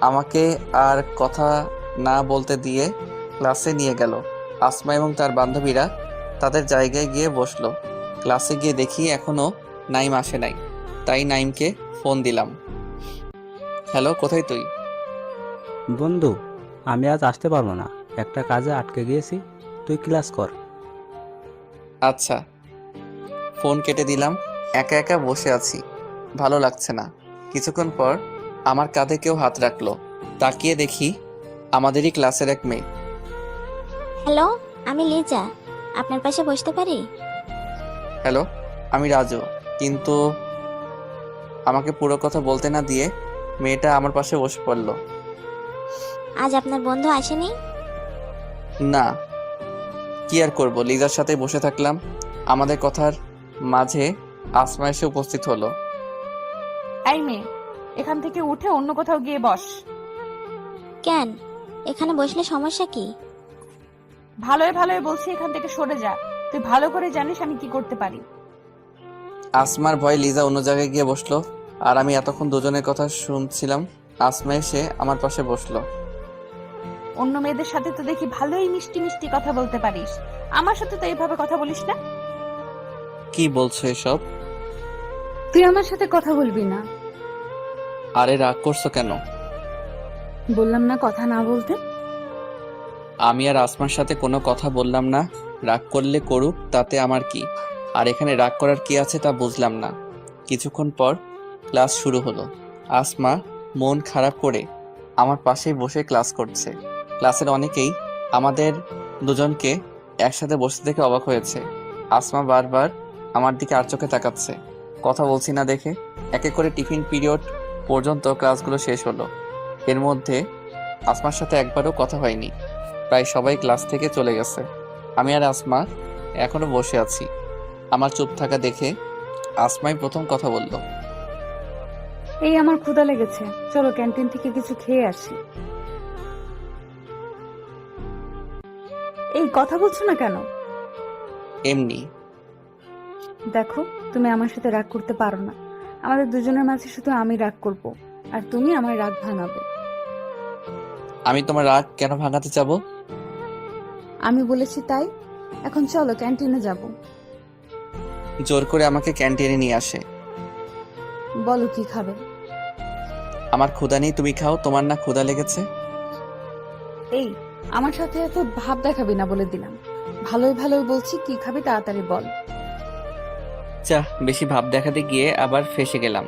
আমাকে আর কথা না বলতে দিয়ে ক্লাসে নিয়ে গেল। আসমা এবং তার বান্ধবীরা তাদের জায়গায় গিয়ে বসলো। ক্লাসে গিয়ে দেখি এখনো নাইম আসে নাই, তাই নাইমকে ফোন দিলাম। হ্যালো, কোথায় তুই?
বন্ধু, আমি আজ আসতে পারবো না, একটা কাজে আটকে গিয়েছি। তুই ক্লাস কর।
আচ্ছা। ফোন কেটে দিলাম। একা একা বসে আছি, ভালো লাগছে না। কিছুক্ষণ পর আমার কাঁধে কেউ হাত রাখলো। তাকিয়ে দেখি আমাদেরই ক্লাসের এক মেয়ে।
হ্যালো, আমি লিজা, আপনার পাশে বসতে পারি?
হ্যালো, আমি রাজু। কিন্তু আমাকে পুরো কথা বলতে না দিয়ে মেয়েটা আমার পাশে বসে পড়ল।
আজ আপনার বন্ধু আসেনি?
না, কি আর করব, লিজার সাথে বসে থাকলাম। আমাদের কথার মাঝে আসমা এসে উপস্থিত হলো।
এই মেয়ে, এখান থেকে উঠে অন্য কোথাও গিয়ে বস।
কেন, এখানে বসলে সমস্যা কি?
ভালোই ভালোই বলছি, এখান থেকে সরে যা। তুই ভালো করে জানিস আমি কি করতে পারি।
আসমার ভয় লিজা অন্য জায়গায় গিয়ে বসলো, আর আমি এতক্ষণ দুজনের কথা শুনছিলাম। আসমা এসে আমার পাশে বসলো।
অন্য মেয়েদের সাথে তো দেখি ভালোই মিষ্টি মিষ্টি কথা বলতে পারিস, আমার সাথে তো এইভাবে কথা বলিস না।
কি বলছো এসব?
তুই আমার সাথে কথা বলবি না?
আরে রাগ করছো কেন?
বললাম না কথা না বলতে।
আমি আর আসমার সাথে কোনো কথা বললাম না। রাগ করলে করুক, তাতে আমার কি? আর এখানে রাগ করার কি আছে তা বুঝলাম না। কিছুক্ষণ পর ক্লাস শুরু হলো। আসমা মন খারাপ করে আমার পাশেই বসে ক্লাস করছে। ক্লাসের অনেকেই আমাদের দুজনকে একসাথে বসে দেখে অবাক হয়েছে। আসমা বারবার আমার দিকে আর চোখে তাকাচ্ছে। কথা বলছি না দেখে এক এক করে টিফিন পিরিয়ড পর্যন্ত ক্লাসগুলো শেষ হলো। এর মধ্যে আসমার সাথে একবারও কথা হয়নি। প্রায় সবাই ক্লাস থেকে চলে গেছে। আমি আর আসমা এখনো বসে আছি। আমার চুপ থাকা দেখে আসমাই প্রথম কথা বলল।
এই আমার ক্ষুধা লেগেছে, চলো ক্যান্টিন থেকে কিছু খেয়ে আসি। এই কথা বলছো না কেন?
এমনি।
দেখো, তুমি আমার সাথে রাগ করতে পারো না। আমাদের দুজনের মাঝে শুধু আমি রাগ করব, আর তুমি আমার রাগ ভাঙাবে।
আমি তোমার রাগ কেন ভাঙাতে চাবো?
আমি বলেছি তাই। এখন চলো ক্যান্টিনে যাব।
জোর করে আমাকে ক্যান্টিনে নিয়ে আসে।
বলো কি খাবে?
আমার ক্ষুধা নেই, তুমি খাও। তোমার না ক্ষুধা লেগেছে?
এই, আমার সাথে এত ভাব দেখাবি না বলে দিলাম। ভালোই ভালোই বলছি, কি খাবি তাড়াতাড়ি বল।
যা, বেশি ভাব দেখাতে গিয়ে আবার ফেঁসে গেলাম।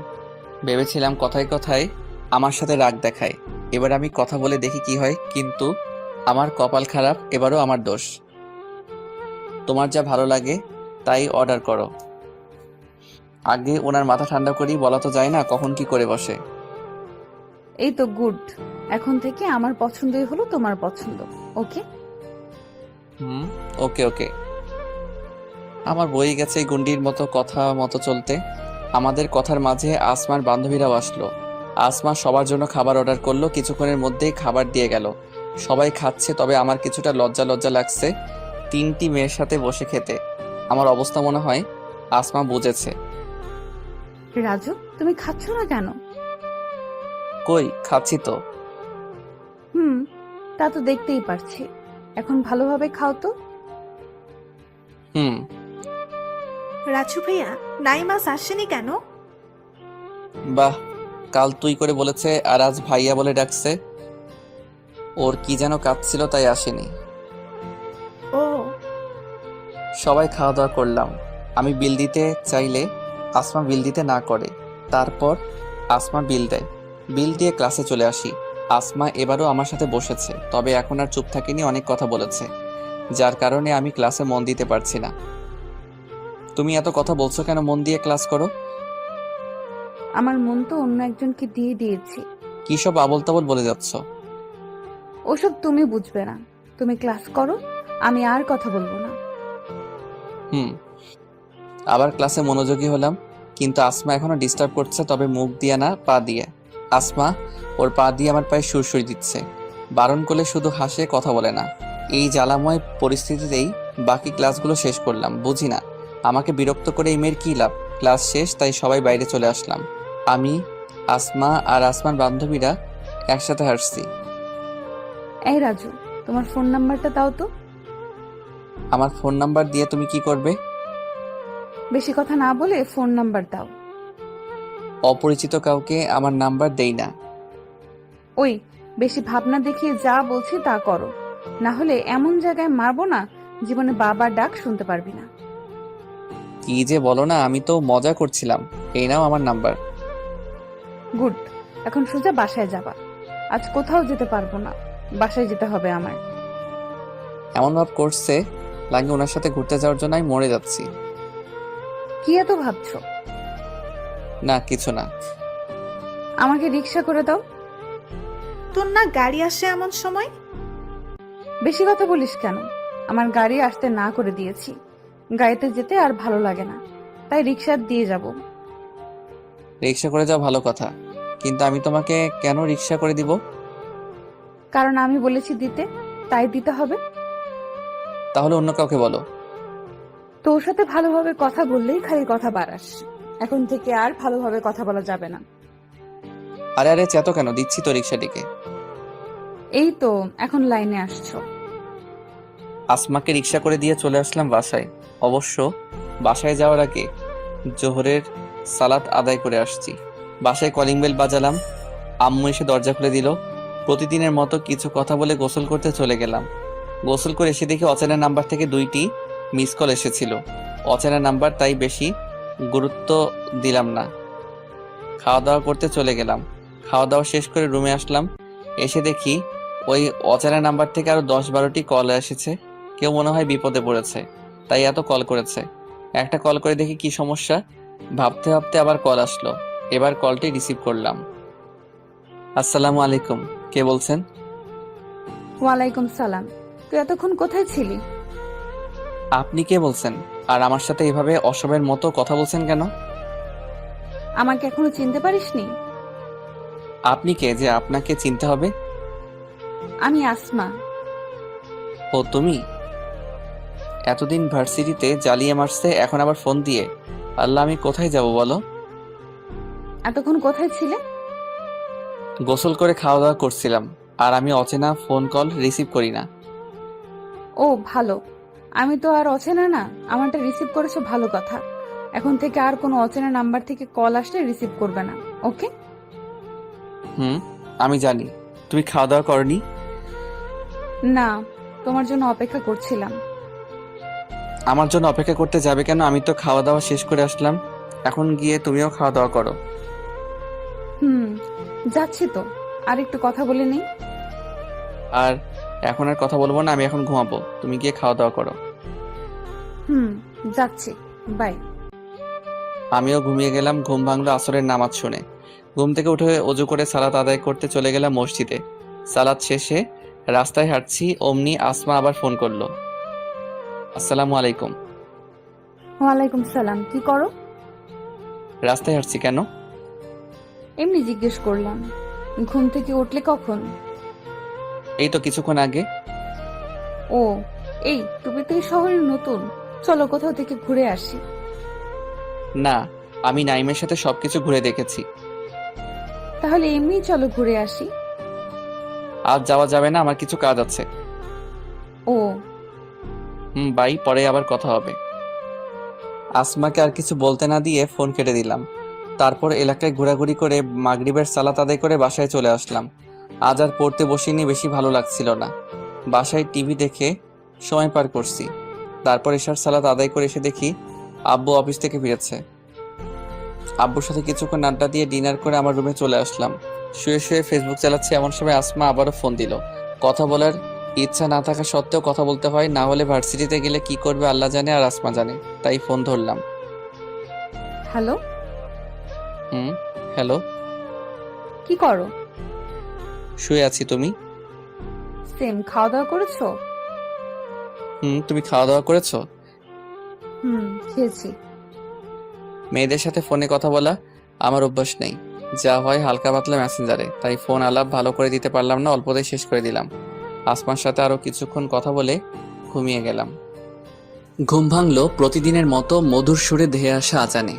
ভেবেছিলাম কথায় কথায় আমার সাথে রাগ দেখায়, এবার আমি কথা বলে দেখি কি হয়। কিন্তু আমার কপাল খারাপ, এবারও আমার দোষ। তোমার যা ভালো লাগে তাই অর্ডার করো। আগে ওনার মাথা ঠান্ডা করি, বলা তো যায় না কখন কি করে বসে।
এই তো গুড। এখন থেকে আমার পছন্দই হলো তোমার পছন্দ। ওকে?
ওকে ওকে। আমার বই গেছে এই গুন্ডির মতো কথা মতো চলতে। আমাদের কথার মাঝে আসমার বান্ধবীরাও আসলো। আসমা সবার জন্য খাবার অর্ডার করলো। কিছুক্ষণের মধ্যেই খাবার দিয়ে গেল। সবাই খাচ্ছে, তবে আমার কিছুটা লজ্জা লজ্জা লাগছে 3টি মেয়ের সাথে বসে খেতে। আমার অবস্থা মনে হয় আসমা বুঝেছে।
রাজু, তুমি খাচ্ছ না কেন?
কই, খাচ্ছি তো।
তা তো দেখতেই পারছি। এখন ভালোভাবে খাও তো।
রাজু ভাইয়া, নাইমাস আসেনি কেন?
বাহ, কাল তুই করে বলেছে আর আজ ভাইয়া বলে ডাকছে। ওর কি যেন কাজ ছিল তাই আসেনি।
ও,
সবাই খাওয়া দাওয়া করলাম। আমি বিল দিতে চাইলে আসমা বিল দিতে না করে। তারপর আসমা বিল দেয়। বিল দিয়ে ক্লাসে চলে আসি। আসমা এবারও আমার সাথে বসেছে, তবে এখন আর চুপ থাকেনি, অনেক কথা বলেছে, যার কারণে আমি ক্লাসে মন দিতে পারছি না। তুমি এত কথা বলছো কেন? মন দিয়ে ক্লাস করো।
আমার মন তো অন্য একজনকে দিয়ে দিয়েছি।
কি সব আবল তাবল বলে যাচ্ছ?
ওসব তুমি বুঝবে না। তুমি ক্লাস করো, আমি আর কথা বলবো না।
আবার ক্লাসে মনোযোগী হলাম, কিন্তু আসমা এখনো ডিস্টার্ব করছে, তবে মুখ দিয়ে না, পা দিয়ে। আসমা ওর পা দিয়ে আমার পায়ে সুরসুরি দিচ্ছে। বারণ করলে শুধু হাসে, কথা বলে না। এই জ্বালাময় পরিস্থিতিতেই বাকি ক্লাসগুলো শেষ করলাম। বুঝি না আমাকে বিরক্ত করে এই মেয়ের কী লাভ। ক্লাস শেষ, তাই সবাই বাইরে চলে আসলাম। আমি, আসমা আর আসমার বান্ধবীরা একসাথে হাসছি।
এই রাজু, তোমার ফোন নাম্বারটা দাও তো।
আমার ফোন নাম্বার দিয়ে তুমি কি করবে?
বেশি কথা না বলে ফোন নাম্বার দাও।
অপরিচিত কাউকে আমার নাম্বার দেই না।
ওই, বেশি ভাবনা দেখিয়ে যা বলছি তা করো, না হলে এমন জায়গায় মারবো না জীবনে বাবার ডাক শুনতে পারবি না।
কি যে বলো না, আমি তো মজা করছিলাম। এই নাও আমার নাম্বার।
গুড। এখন সোজা বাসায় যাবা। আজ কোথাও যেতে পারবো না, বাসায় যেতে হবে আমার।
এমন ভাব করছে লাগে ওনার সাথে ঘুরতে যাওয়ার জন্য আমি মরে যাচ্ছি।
কি এত ভাবছো?
না, কিছু না।
আমাকে রিক্সা করে দাও।
তোর না গাড়ি আসে এমন সময়?
বেশি কথা বলিস কেন? আমার গাড়ি আসতে না করে দিয়েছি। গাড়িতে যেতে আর ভালো লাগে না, তাই রিক্সা দিয়ে যাব।
রিক্সা করে যাও ভালো কথা, কিন্তু আমি তোমাকে কেন রিক্সা করে দিব?
কারণ আমি বলেছি দিতে, তাই দিতে হবে।
তাহলে অন্য কাউকে বলো।
তোর সাথে ভালোভাবে কথা বললেই খালি কথা বাড়াস। এখন থেকে আর ভালোভাবে কথা বলা যাবে না।
আরে আরে, চেতো কেন? দিচ্ছি তো রিক্সাটিকে।
এই তো এখন লাইনে আসছো।
আসমাকে রিক্সা করে দিয়ে চলে আসলাম বাসায়। অবশ্য বাসায় যাওয়ার আগে জোহরের সালাত আদায় করে আসছি। বাসায় কলিং বেল বাজালাম, আম্মু এসে দরজা খুলে দিল। প্রতিদিনের মতো কিছু কথা বলে গোসল করতে চলে গেলাম। গোসল করে এসে দেখি অচেনা নাম্বার থেকে 2টি মিস কল এসেছিল। অচেনা নাম্বার, তাই বেশি গুরুত্ব দিলাম না। খাওয়া দাওয়া করতে চলে গেলাম। খাওয়া দাওয়া শেষ করে রুমে আসলাম। এসে দেখি ওই অচেনা নাম্বার থেকে আরো 10-12টি কল এসেছে। কেউ মনে হয় বিপদে পড়েছে, তাই এত কল করেছে। একটা কল করে দেখি কি সমস্যা, ভাবতে ভাবতে আবার কল আসলো। এবার কলটি রিসিভ করলাম। আসসালামু আলাইকুম, কে বলছেন?
ওয়ালাইকুম সালাম। তুই এতক্ষণ কোথায় ছিলি?
আপনি কে বলছেন? আর আমার সাথে এভাবে অসভ্যের মতো কথা বলছেন কেন?
আমাকে এখনো চিনতে পারিসনি?
আপনি কে যে আপনাকে চিনতে হবে?
আমি আসমা।
ও তুমি? এতদিন ভার্সিটিতে জ্বালিয়ে মারছে, এখন আবার ফোন দিয়ে। আল্লাহ, আমি কোথায় যাব বলো?
এতক্ষণ কোথায় ছিলে?
গোসল করে খাওয়া দাওয়া করছিলাম। আর আমি অচেনা ফোন কল রিসিভ করি না।
ও ভালো, আমি তো আর অচেনা না। আমারটা রিসিভ করেছো, ভালো কথা। এখন থেকে আর কোনো অচেনা নাম্বার থেকে কল আসলে রিসিভ করবে না, ওকে?
আমি জানি। তুমি খাওয়া দাওয়া করনি?
না, তোমার জন্য অপেক্ষা করছিলাম।
আমার জন্য অপেক্ষা করতে যাবে কেন? আমি তো খাওয়া দাওয়া শেষ করে আসলাম। এখন গিয়ে তুমিও খাওয়া দাওয়া করো।
যাচ্ছি তো, আর একটু কথা বলে নেই।
আর এখন আর কথা বলবো না, আমি এখন ঘুমাবো। তুমি গিয়ে খাওয়া দাওয়া করো।
যাচ্ছি, বাই।
আমিও ঘুমিয়ে গেলাম। ঘুম ভাঙলো আসরের নামাজ শুনে। ঘুম থেকে উঠে অজু করে সালাত আদায় করতে চলে গেলাম মসজিদে। সালাত শেষে রাস্তায় হাঁটছি, অমনি আসমা আবার ফোন করলো। আসসালামু আলাইকুম।
ওয়ালাইকুম সালাম। কি করো?
রাস্তায় হাঁটছি কেন?
এমনি জিজ্ঞেস করলাম। ঘুম থেকে উঠলে কখন?
এই তো কিছুক্ষণ আগে।
ও, এই তুমি তো এই শহরে নতুন, চলো কোথাও থেকে ঘুরে আসি।
না, আমি নাইমের সাথে সবকিছু ঘুরে দেখেছি।
তাহলে এমনি চলো ঘুরে আসি।
আজ যাওয়া যাবে না, আমার কিছু কাজ আছে।
ও
বাই, পরে আবার কথা হবে। আসমাকে আর কিছু বলতে না দিয়ে ফোন কেটে দিলাম। তারপর এলাকায় ঘোরাঘুরি করে মাগরিবের সালাত আদায় করে বাসায় চলে আসলাম। আজ আর পড়তে বসিনি, বেশি ভালো লাগছিল না। বাসায় টিভি দেখে সময় পার করছি। তারপর এশার সালাত আদায় করে এসে দেখি আব্বু অফিস থেকে ফিরেছে। আব্বুর সাথে কিছুক্ষণ আড্ডা দিয়ে ডিনার করে আমার রুমে চলে আসলাম। শুয়ে শুয়ে ফেসবুক চালাচ্ছি, এমন সময় আসমা আবারও ফোন দিল। কথা বলার ইচ্ছা না থাকা সত্ত্বেও কথা বলতে হয়, না হলে ভার্সিটিতে গেলে কি করবে আল্লাহ জানে আর আসমা জানে। তাই ফোন ধরলাম।
হ্যালো।
হ্যালো।
কি করো?
শুয়ে আছি। তুমি?
সেম। খাওয়া দাওয়া করেছো?
তুমি খাওয়া দাওয়া করেছো?
খেয়েছি।
মেয়েদের সাথে ফোনে কথা বলা আমার অভ্যাস নেই, যা হয় হালকা পাতলা মেসেঞ্জারে। তাই ফোন আলাপ ভালো করে দিতে পারলাম না, অল্পতেই শেষ করে দিলাম। আসমার সাথে আরো কিছুক্ষণ কথা বলে ঘুমিয়ে গেলাম। ঘুম ভাঙলো প্রতিদিনের মতো মধুর সুরে ধেয়ে আসা আজানে।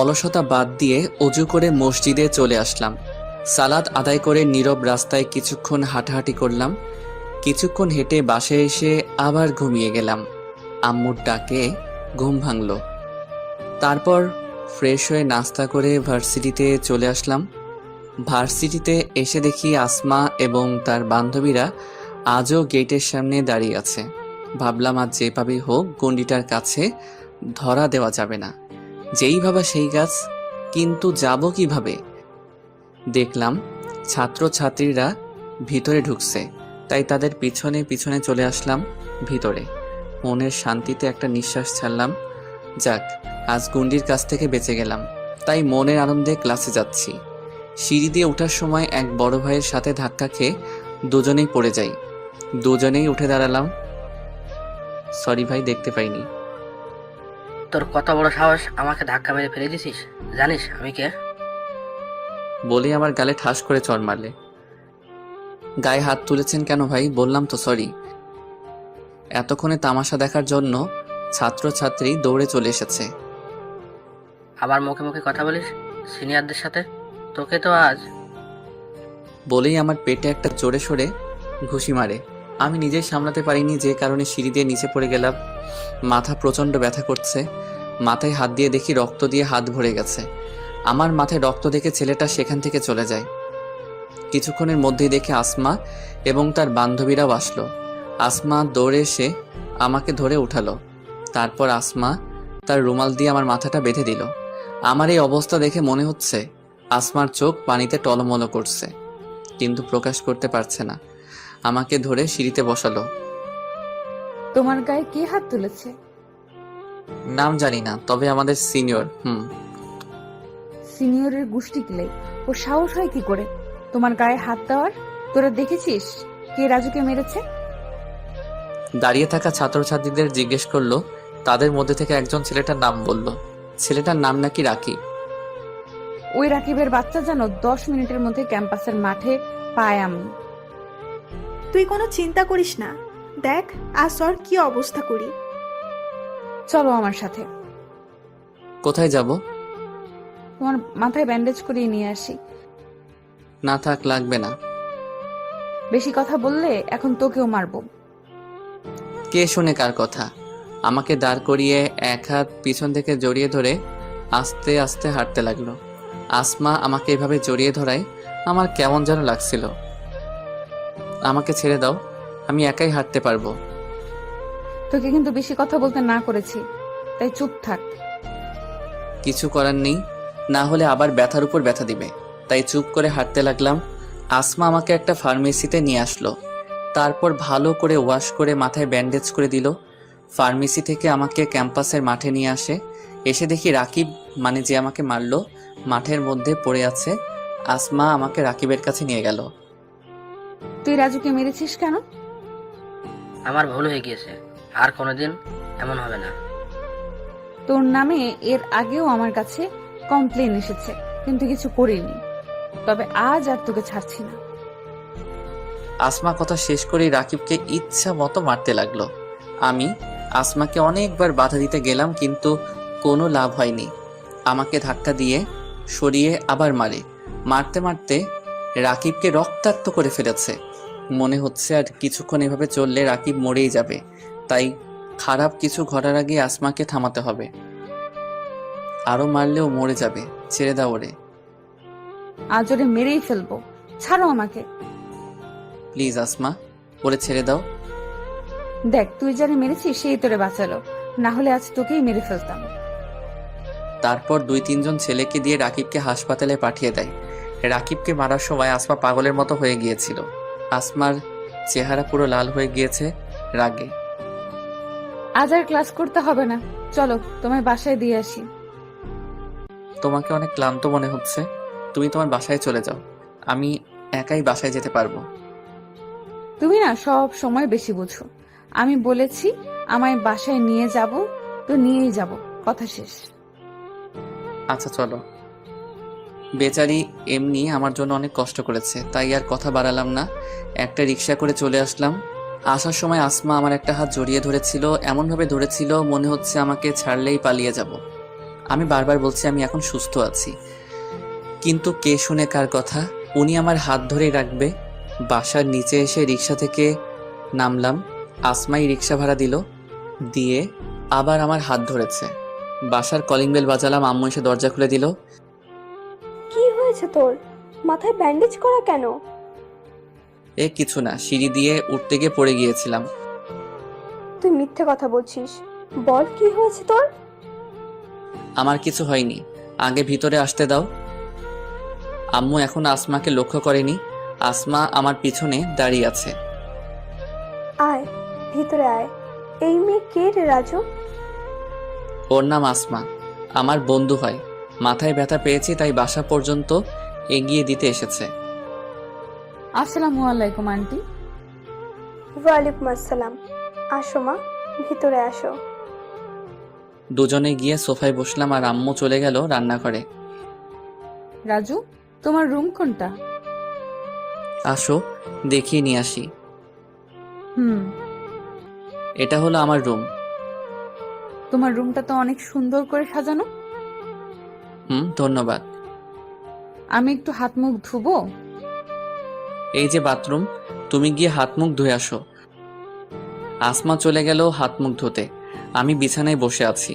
অলসতা বাদ দিয়ে অজু করে মসজিদে চলে আসলাম। সালাত আদায় করে নীরব রাস্তায় কিছুক্ষণ হাঁটাহাঁটি করলাম। কিছুক্ষণ হেঁটে বাসায় এসে আবার ঘুমিয়ে গেলাম। আম্মুর ডাকে ঘুম ভাঙলো। তারপর ফ্রেশ হয়ে নাস্তা করে ভার্সিটিতে চলে আসলাম। ভার্সিটিতে এসে দেখি আসমা এবং তার বান্ধবীরা আজও গেটের সামনে দাঁড়িয়ে আছে। ভাবলাম আজ যেভাবেই হোক গন্ডিটার কাছে ধরা দেওয়া যাবে না। যেই ভাবা সেই গাছ, কিন্তু যাব কিভাবে? দেখলাম ছাত্রছাত্রীরা ভিতরে ঢুকছে, তাই তাদের পিছনে পিছনে চলে আসলাম ভিতরে। মনের শান্তিতে একটা নিঃশ্বাস ছাড়লাম। যাক, আজ গুন্ডির কাছ থেকে বেঁচে গেলাম। তাই মনের আনন্দে ক্লাসে যাচ্ছি। সিঁড়ি দিয়ে ওঠার সময় এক বড় ভাইয়ের সাথে ধাক্কা খেয়ে দুজনেই পড়ে যাই। দুজনেই উঠে দাঁড়ালাম। সরি ভাই, দেখতে পাইনি।
তোর কত বড় সাহস আমাকে ধাক্কা মেরে ফেলে দিছিস? জানিস আমি কে?
বলে আমার গালে ঠাস করে চড় মারলে। গায়ে হাত তুলেছেন কেন ভাই? বললাম তো সরি। এতক্ষণে তামাশা দেখার জন্য ছাত্রছাত্রী দৌড়ে চলে এসেছে।
আবার মুখে মুখে কথা বলিস সিনিয়রদের সাথে? তোকে তো আজ।
বলেই আমার পেটে একটা জোরে সরে ঘুষি মারে। আমি নিজেই সামলাতে পারিনি, যে কারণে সিঁড়ি দিয়ে নিচে পড়ে গেলাম। মাথা প্রচণ্ড ব্যথা করছে। মাথায় হাত দিয়ে দেখি রক্ত দিয়ে হাত ভরে গেছে। আমার মাথায় রক্ত দেখে ছেলেটা সেখান থেকে চলে যায়। কিছুক্ষণের মধ্যেই দেখে আসমা এবং তার বান্ধবীরাও আসলো। আসমা দৌড়ে এসে আমাকে ধরে উঠালো। তারপর আসমা তার রুমাল দিয়ে আমার মাথাটা বেঁধে দিল। আমার এই অবস্থা দেখে মনে হচ্ছে আসমার চোখ পানিতে টলমলো করছে, কিন্তু প্রকাশ করতে পারছে না। আমাকে ধরে সিঁড়িতে বসালো।
তোমার গায়ে কে হাত তুলেছে?
নাম জানি না, তবে আমাদের সিনিয়র।
সিনিয়রের গুষ্টি কিলাই, ও সাহস হয় কি করে তোমার গায়ে হাত দেওয়ার? তোরা দেখেছিস কে রাজুকে মেরেছে?
দাঁড়িয়ে থাকা ছাত্রছাত্রীদের জিজ্ঞেস করলো। তাদের মধ্যে থেকে একজন ছেলেটার নাম বলল। ছেলেটার নাম নাকি রাকিব।
ওই রাকিবের বাচ্চা যেন 10 মিনিটের মধ্যে ক্যাম্পাসের মাঠে পায় আমি।
তুই কোনো চিন্তা করিস না, দেখ আজ ওর কি অবস্থা করি।
চলো আমার সাথে।
কোথায় যাব?
তোমার মাথায় ব্যান্ডেজ করিয়ে নিয়ে আসি।
না থাক, লাগবে না।
বেশি কথা বললে এখন তোকেও মারবো।
কে শুনে কার কথা? আমাকে দাঁড় করিয়ে এক হাত পিছন থেকে জড়িয়ে ধরে আস্তে আস্তে হাঁটতে লাগলো। আসমা আমাকে এভাবে জড়িয়ে ধরায় আমার কেমন যেন লাগছিল। আমাকে ছেড়ে দাও, আমি একাই হাঁটতে পারবো।
তোকে কিন্তু বেশি কথা বলতে না করেছি, তাই চুপ থাক।
কিছু করার নেই, না হলে আবার ব্যথার উপর ব্যথা দিবে, তাই চুপ করে হাঁটতে লাগলাম। আসমা আমাকে একটা ফার্মেসিতে নিয়ে আসলো। তারপর ভালো করে ওয়াশ করে মাথায় ব্যান্ডেজ করে দিল। ফার্মেসি থেকে আমাকে ক্যাম্পাসের মাঠে নিয়ে আসে। এসে দেখি রাকিব, মানে যে আমাকে মারলো, মাঠের মধ্যে পড়ে আছে। আসমা আমাকে রাকিবের কাছে নিয়ে গেল।
তুই রাজুকে মেরেছিস কেন?
আমার ভুল হয়ে গিয়েছে, আর কোনোদিন এমন হবে না।
তোর নামে এর আগেও আমার কাছে কমপ্লেন এসেছে, কিন্তু কিছু করিনি। তবে আজ আর তোকে ছাড়ছি না।
আসমা কথা শেষ করেই রাকিবকে ইচ্ছা মতো মারতে লাগলো। আমি আসমাকে অনেকবার বাধা দিতে গেলাম, কিন্তু কোনো লাভ হয়নি। আমাকে ধাক্কা দিয়ে সরিয়ে আবার মারে। মারতে মারতে রাকিবকে রক্তাক্ত করে ফেলেছে। মনে হচ্ছে আর কিছুক্ষণ এভাবে চললে রাকিব মরেই যাবে, তাই খারাপ কিছু ঘটার আগে আসমাকে থামাতে হবে। আরো মারলেও মরে যাবে, ছেড়ে দাও ওরে।
আজ ওরে মেরেই ফেলবো, ছাড়ো আমাকে।
প্লিজ আসমা, ওরে ছেড়ে দাও।
দেখ, তুই যারে মেরেছিস সেই তোরে বাঁচালো, না হলে আজ তোকেই মেরে ফেলতাম।
তারপর 2-3 জন ছেলেকে দিয়ে রাকিবকে হাসপাতালে পাঠিয়ে দেয়। রাকিবকে মারার সময় আসমা পাগলের মতো হয়ে গিয়েছিল। আসমার চেহারা পুরো লাল হয়ে গিয়েছে রাগে।
আজ আর ক্লাস করতে হবে না, চলো তোমায় বাসায় দিয়ে আসি।
তোমাকে অনেক ক্লান্ত মনে হচ্ছে, তুমি তোমার বাসায় চলে যাও, আমি একাই বাসায় যেতে পারবো।
তুমি না সব সময় বেশি বুঝো। আমি বলেছি আমায় বাসায় নিয়ে যাব, তো নিয়েই যাব, কথা শেষ।
আচ্ছা চলো। বেচারি এমনি আমার জন্য অনেক কষ্ট করেছে, তাই আর কথা বাড়ালাম না। একটা রিক্সা করে চলে আসলাম। আসার সময় আসমা আমার একটা হাত জড়িয়ে ধরেছিল, এমনভাবে ধরেছিল মনে হচ্ছে আমাকে ছাড়লেই পালিয়ে যাব। আমি বারবার বলছি আমি এখন সুস্থ আছি, কিন্তু কে শুনে কার কথা? উনি আমার হাত ধরেই রাখবে। বাসার নিচে এসে রিক্সা থেকে নামলাম। আসমাই রিক্সা ভাড়া দিল, দিয়ে আবার আমার হাত ধরেছে। বাসার কলিং বেল বাজালাম, আম্মু এসে দরজা খুলে দিল।
কি হয়েছে তোর? মাথায় ব্যান্ডেজ করা কেন?
এ কিছু না, সিঁড়ি দিয়ে উঠতে গিয়ে পড়ে গিয়েছিলাম।
তুই মিথ্যে কথা বলছিস, বল কি হয়েছে তোর?
আমার কিছু হয়নি, আগে ভিতরে আসতে দাও। আম্মু এখন আসমাকে লক্ষ্য করেনি। আসমা আমার পিছনে দাঁড়িয়ে আছে।
আয় ভিতরে আয়। এই মেয়ে কে রে রাজু?
ওর নাম আসমা, আমার বন্ধু হয়। মাথায় ব্যথা পেয়েছি তাই বাসা পর্যন্ত এগিয়ে দিতে এসেছে।
আসসালামু আলাইকুম আন্টি।
ওয়ালাইকুম আসসালাম। আসো মা, ভিতরে আসো।
দুজনে গিয়ে সোফায় বসলাম আর আম্মু চলে গেল রান্নাঘরে।
রাজু, তোমার রুম কোনটা?
আসো দেখিয়ে নিয়ে আসি। এটা হলো আমার রুম।
তোমার রুমটা তো অনেক সুন্দর করে সাজানো।
ধন্যবাদ।
আমি একটু হাত মুখ ধুবো?
এই যে বাথরুম, তুমি গিয়ে হাত মুখ ধুয়ে আসো। আসমা চলে গেল হাত মুখ ধুতে। আমি বিছানায় বসে আছি।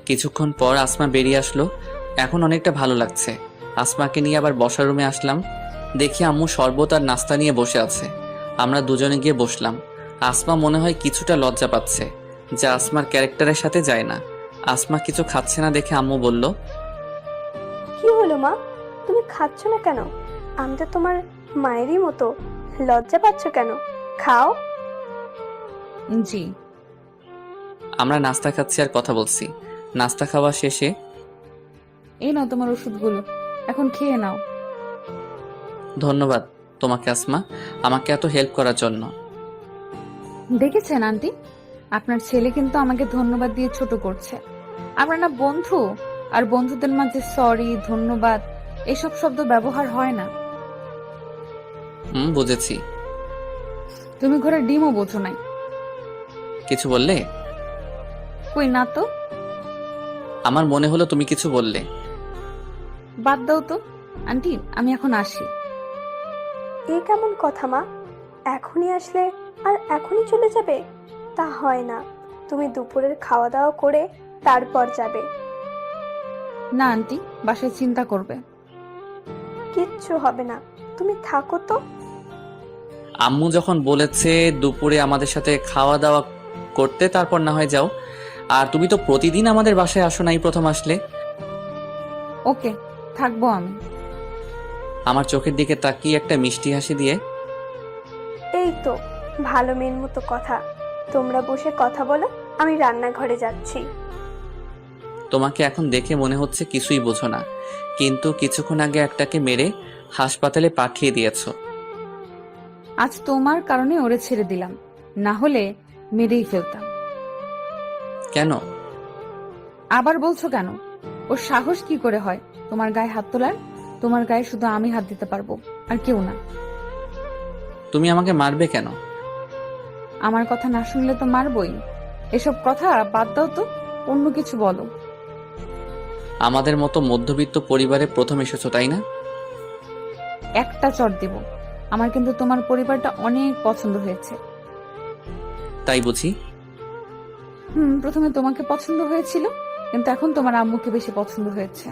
কিছুক্ষণ পর আসমা বেরিয়ে আসলো। এখন অনেকটা ভালো লাগছে। আসমাকে নিয়ে আবার বসার রুমে আসলাম। দেখি আম্মু শরবত আর নাস্তা নিয়ে বসে আছে। আমরা দুজনে গিয়ে বসলাম। আসমা মনে হয় কিছুটা লজ্জা পাচ্ছে, যা আসমার ক্যারেক্টারের সাথে যায় না। আসমা কিছু খাচ্ছে না দেখে আম্মু বলল,
কি হলো মা, তুমি খাচ্ছ না কেন? আমি তো তোমার মায়েরই মতো, লজ্জা পাচ্ছ কেন? খাও।
জি।
আমরা নাস্তা খাচ্ছি আর কথা বলছি। নাস্তা খাওয়া শেষে,
এই নাও তোমার ওষুধগুলো, এখন খেয়ে নাও।
ধন্যবাদ তোমাকে আসমা, আমাকে এত হেল্প করার জন্য।
দেখেছেন আন্টি, আপনার ছেলে কিন্তু আমাকে ধন্যবাদ দিয়ে ছোট করছে। আমরা না বন্ধু, আর বন্ধুদের মাঝে সরি, ধন্যবাদ এসব শব্দ ব্যবহার হয় না।
বুঝেছি।
তুমি ঘরে ডিমও বোঝো নাই।
কিছু বললে?
কই না তো।
আমার মনে হলো তুমি কিছু বললে।
বাদ দাও তো আন্টি, আমি এখন আসি।
এ কেমন কথা মা? এখনই আসলে আর এখনই চলে যাবে? তা হয় না, তুমি দুপুরের খাওয়া দাওয়া করে তারপর যাবে।
না আন্টি, বাসায় চিন্তা করবে।
কিচ্ছু হবে না, তুমি থাকো তো।
আম্মু যখন বলেছে দুপুরে আমাদের সাথে খাওয়া দাওয়া করতে, তারপর না হয় যাও। আর তুমি তো প্রতিদিন আমাদের বাসায় আসো নাই, প্রথম আসলে।
ওকে, থাকবো আমি।
আমার চোখের দিকে তাকিয়ে একটা মিষ্টি হাসি দিয়ে,
এই তো ভালো মেয়ের মতো কথা। তোমরা বসে কথা বলো, আমি রান্নাঘরে যাচ্ছি।
তোমাকে এখন দেখে মনে হচ্ছে কিছুই বোঝো না, কিন্তু কিছুক্ষণ আগে একটাকে মেরে হাসপাতালে পাঠিয়ে দিয়েছো।
আজ তোমার কারণে ওরে ছেড়ে দিলাম, না হলে মেরেই ফেলতাম।
কেন?
আবার বলছো কেন? ওর সাহস কি করে হয় তোমার গায়ে হাত তোলার? তোমার গায়ে শুধু আমি হাত দিতে পারবো, আর কেউ না।
তুমি আমাকে মারবে কেন?
আমার কথা না শুনলে তো মারবই। এসব কথা বাদ দাও তো, অন্য কিছু বলো।
আমাদের মতো মধ্যবিত্ত পরিবারে প্রথম এসেছো, তাই না?
একটা চট দিব। আমার কিন্তু তোমার পরিবারটা অনেক পছন্দ হয়েছে।
তাই বুঝি?
প্রথমে তোমাকে পছন্দ হয়েছিল, কিন্তু এখন তোমার আম্মুকে বেশি পছন্দ হয়েছে।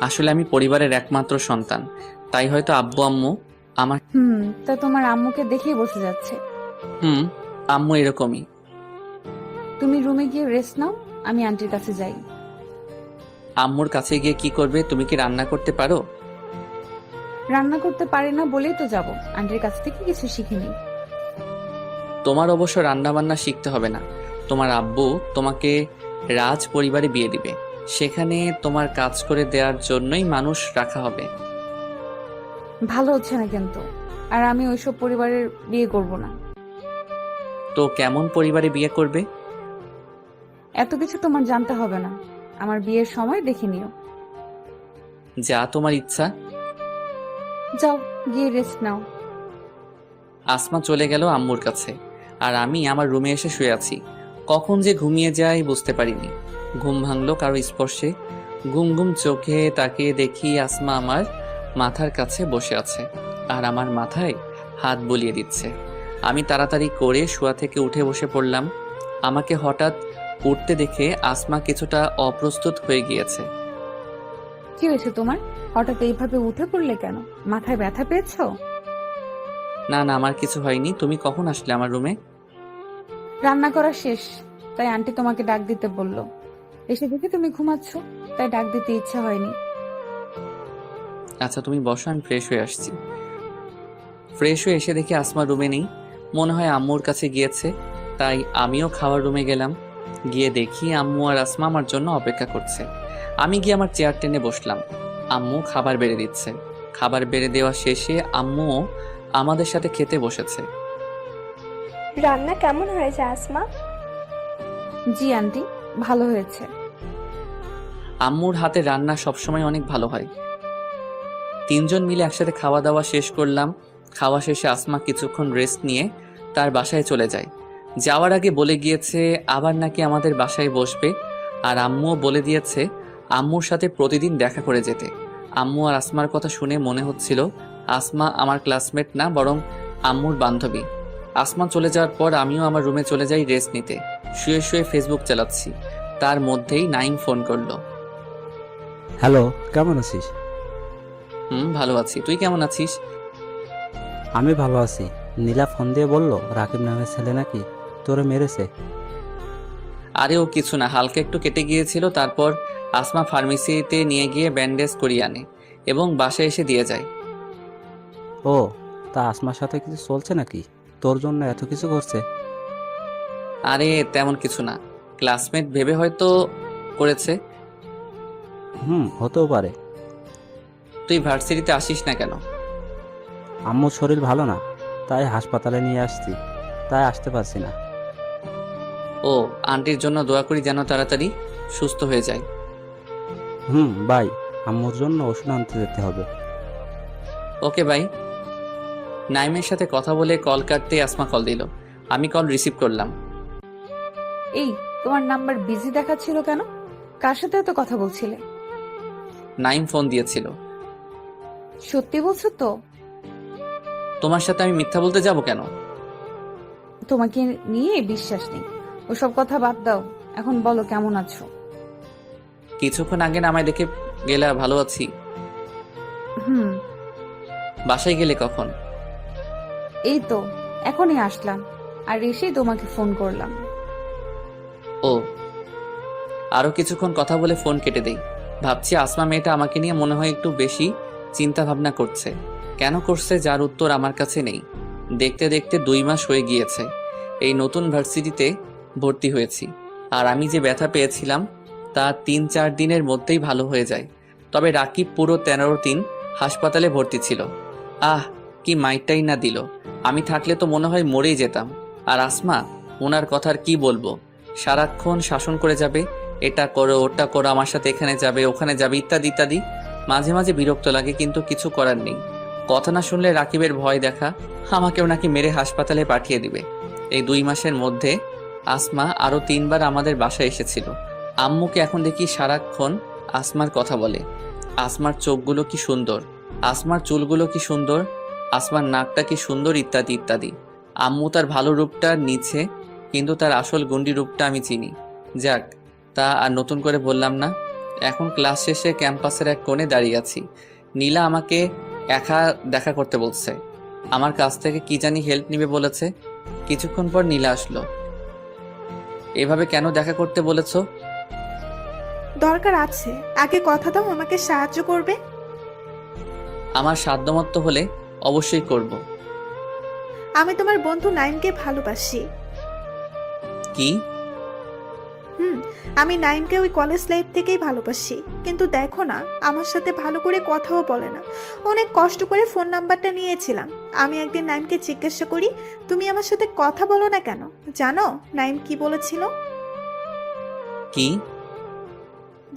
আসলে আমি পরিবারের একমাত্র সন্তান, তাই হয়তো আব্বু আম্মু আমার।
তা তোমার আম্মুকে দেখেই বসে যাচ্ছে।
আম্মু এরকমই।
তুমি রুমে গিয়ে রেস্ট নাও, আমি আন্টির কাছে যাই।
আম্মুর কাছে গিয়ে কি করবে? তুমি কি রান্না করতে পারো?
রান্না করতে পারি না বলেই তো যাব, আন্টির কাছ থেকে কিছু শিখিনি।
তোমার অবশ্য রান্না বান্না শিখতে হবে না। তোমার আব্বু তোমাকে রাজ পরিবারে বিয়ে দিবে, সেখানে তোমার কাজ করে দেওয়ার জন্যই মানুষ রাখা হবে।
ভালো হচ্ছে না কিন্তু, আর আমি ওইসব পরিবারের বিয়ে করব না।
তো কেমন পরিবারে বিয়ে করবে?
এত কিছু তোমার জানতে হবে না, আমার বিয়ের সময় দেখে নিও।
যা তোমার ইচ্ছা।
যাও গিয়ে রেস্ট নাও।
আসমা চলে গেল আম্মুর কাছে, আর আমি আমার রুমে এসে শুয়ে আছি। কখন যে ঘুমিয়ে যাই বুঝতে পারিনি। ঘুম ভাঙলো কারো স্পর্শে। ঘুম ঘুম চোখে তাকিয়ে দেখি আসমা আমার মাথার কাছে বসে আছে, আর আমার মাথায় হাত বুলিয়ে দিচ্ছে। আমি তাড়াতাড়ি করে শোয়া থেকে উঠে বসে পড়লাম। আমাকে হঠাৎ উঠতে দেখে আসমা কিছুটা অপ্রস্তুত হয়ে গিয়েছে।
কি হয়েছে তোমার? হঠাৎ এইভাবে উঠে পড়লে কেন? মাথায় ব্যথা পেয়েছো?
না না, আমার কিছু হয়নি। তুমি কখন আসলে আমার রুমে?
রান্না করা শেষ, তাই আন্টি তোমাকে ডাক দিতে বললো। এসে দেখে তুমি ঘুমাচ্ছ, তাই ডাক দিতে ইচ্ছা হয়নি।
আচ্ছা তুমি বসো, আমি ফ্রেশ হয়ে আসছি। ফ্রেশ হয়ে এসে দেখি আসমা রুমে নেই, মনে হয় আম্মুর কাছে গিয়েছে। তাই আমিও খাওয়ার রুমে গেলাম। গিয়ে দেখি আম্মু আর আসমা আমার জন্য অপেক্ষা করছে। আমি গিয়ে আমার চেয়ার টেনে বসলাম। আম্মু খাবার বেড়ে দিচ্ছে। খাবার বেড়ে দেওয়া শেষে আম্মুও আমাদের সাথে খেতে বসেছে।
রান্না কেমন হয়েছে আসমা?
জি আন্টি, ভালো হয়েছে।
আম্মুর হাতে রান্না সবসময় অনেক ভালো হয়। তিনজন মিলে একসাথে খাওয়া দাওয়া শেষ করলাম। খাওয়া শেষে আসমা কিছুক্ষণ রেস্ট নিয়ে তার বাসায় চলে যায়। যাওয়ার আগে বলে গিয়েছে আবার নাকি আমাদের বাসায় বসবে, আর আম্মুও বলে দিয়েছে আম্মুর সাথে প্রতিদিন দেখা করে যেতে। আম্মু আর আসমার কথা শুনে মনে হচ্ছিল আসমা আমার ক্লাসমেট না, বরং আম্মুর বান্ধবী। আসমা চলে যাওয়ার পর আমিও আমার রুমে চলে যাই রেস্ট নিতে। শুয়ে শুয়ে ফেসবুক চালাচ্ছি, তার মধ্যেই নাইম ফোন করলো।
হ্যালো, কেমন আছিস?
ভালো আছি, তুই কেমন আছিস?
আমি ভালো আছি। নীলা ফোন দিয়ে বলল রাকিব নামের ছেলে নাকি তোরে মেরেছে।
আরে ও কিছু না, হালকা একটু কেটে গিয়েছিল, তারপর আসমা ফার্মেসিতে নিয়ে গিয়ে ব্যান্ডেজ করিয়ে আনে এবং বাসায় এসে দিয়ে যায়।
ও, তা আসমার সাথে কিছু চলছে নাকি? তোর জন্য এত কিছু করছে?
আরে তেমন কিছু না, ক্লাসমেট ভেবে হয়তো করেছে।
হতেও পারে।
তুই ভার্সিটিতে আসিস না কেন?
আম্মুর শরীর ভালো না, তাই হাসপাতালে নিয়ে আসছি, তাই আসতে পারছি না।
ও, আন্টির জন্য দোয়া করি যেন তাড়াতাড়ি সুস্থ হয়ে যায়।
বাই, আম্মুর জন্য ওষুধ আনতে যেতে হবে।
Okay bye. নাইমের সাথে কথা বলে কল কাটতে আসমা কল দিল। আমি কল রিসিভ করলাম।
এই, তোমার নাম্বার বিজি দেখাচ্ছিল কেন? কার সাথে এত কথা বলছিলে?
নাইম ফোন দিয়েছিল।
সত্যি বলছো তো?
তোমার সাথে আমি মিথ্যা বলতে যাব কেন?
তোমাকে নিয়ে বিশ্বাস নেই। ওসব কথা বাদ দাও, এখন বলো কেমন আছো?
কিছুক্ষণ আগে না আমায় দেখে গেলে ভালো আছি।
হুম,
বাসায় গেলে কখন?
এই তো এখনই আসলাম, আর এসেই তোমাকে ফোন করলাম।
ও, আরো কিছুক্ষণ কথা বলে ফোন কেটে দেই। ভাবছি আসমা মেয়েটা আমাকে নিয়ে মনে হয় একটু বেশি চিন্তা ভাবনা করছে। কেন করছে যার উত্তর আমার কাছে নেই। দেখতে দেখতে 2 মাস হয়ে গিয়েছে এই নতুন ভার্সিটিতে ভর্তি হয়েছি, আর আমি যে ব্যথা পেয়েছিলাম তা 3-4 দিনের মধ্যেই ভালো হয়ে যায়। তবে রাকিব পুরো 13 দিন হাসপাতালে ভর্তি ছিল। আহ, কি মাইটাই না দিল। আমি থাকলে তো মনে হয় মরেই যেতাম। আর আসমা, ওনার কথার কি বলবো, সারাক্ষণ শাসন করে যাবে, এটা করো ওটা করো, আমার সাথে এখানে যাবে ওখানে যাবে ইত্যাদি ইত্যাদি। মাঝে মাঝে বিরক্ত লাগে, কিন্তু কিছু করার নেই। কথা না শুনলে রাকিবের ভয় দেখা, আমাকেও নাকি মেরে হাসপাতালে পাঠিয়ে দিবে। এই 2 মাসের মধ্যে আসমা আরো 3 বার আমাদের বাসায় এসেছিল। আম্মুকে এখন দেখি সারাক্ষণ আসমার কথা বলে। আসমার চোখগুলো কি সুন্দর, আসমার চুলগুলো কি সুন্দর, আসমার নাকটা কি সুন্দর ইত্যাদি ইত্যাদি। আম্মু তার ভালো রূপটা নিচ্ছে, কিন্তু তার আসল গুন্ডি রূপটা আমি চিনি। যাক, তা আর নতুন করে বললাম না। এখন ক্লাস শেষে ক্যাম্পাসের এক কোণে দাঁড়িয়ে আছি। নীলা আমাকে একা দেখা করতে বলছে। আমার কাছ থেকে কি জানি হেল্প নিবে বলেছে। কিছুক্ষণ পর নীলা আসলো। এভাবে কেন দেখা করতে বলেছো?
দরকার আছে, আগে কথা দাও আমাকে সাহায্য করবে।
আমার সাধ্যমতো হলে অবশ্যই করব।
আমি তোমার বন্ধু নাইমকে ভালোবাসি।
কি?
আমি নাইমকে ওই কলেজ লাইফ থেকেই ভালোবাসি, কিন্তু দেখো না, আমার সাথে ভালো করে কথাও বলে না। অনেক কষ্ট করে ফোন নাম্বারটা নিয়েছিলাম। আমি একদিন নাইমকে জিজ্ঞাসা করি, তুমি আমার সাথে কথা বলো না কেন? জানো নাইম কি বলেছিল?
কি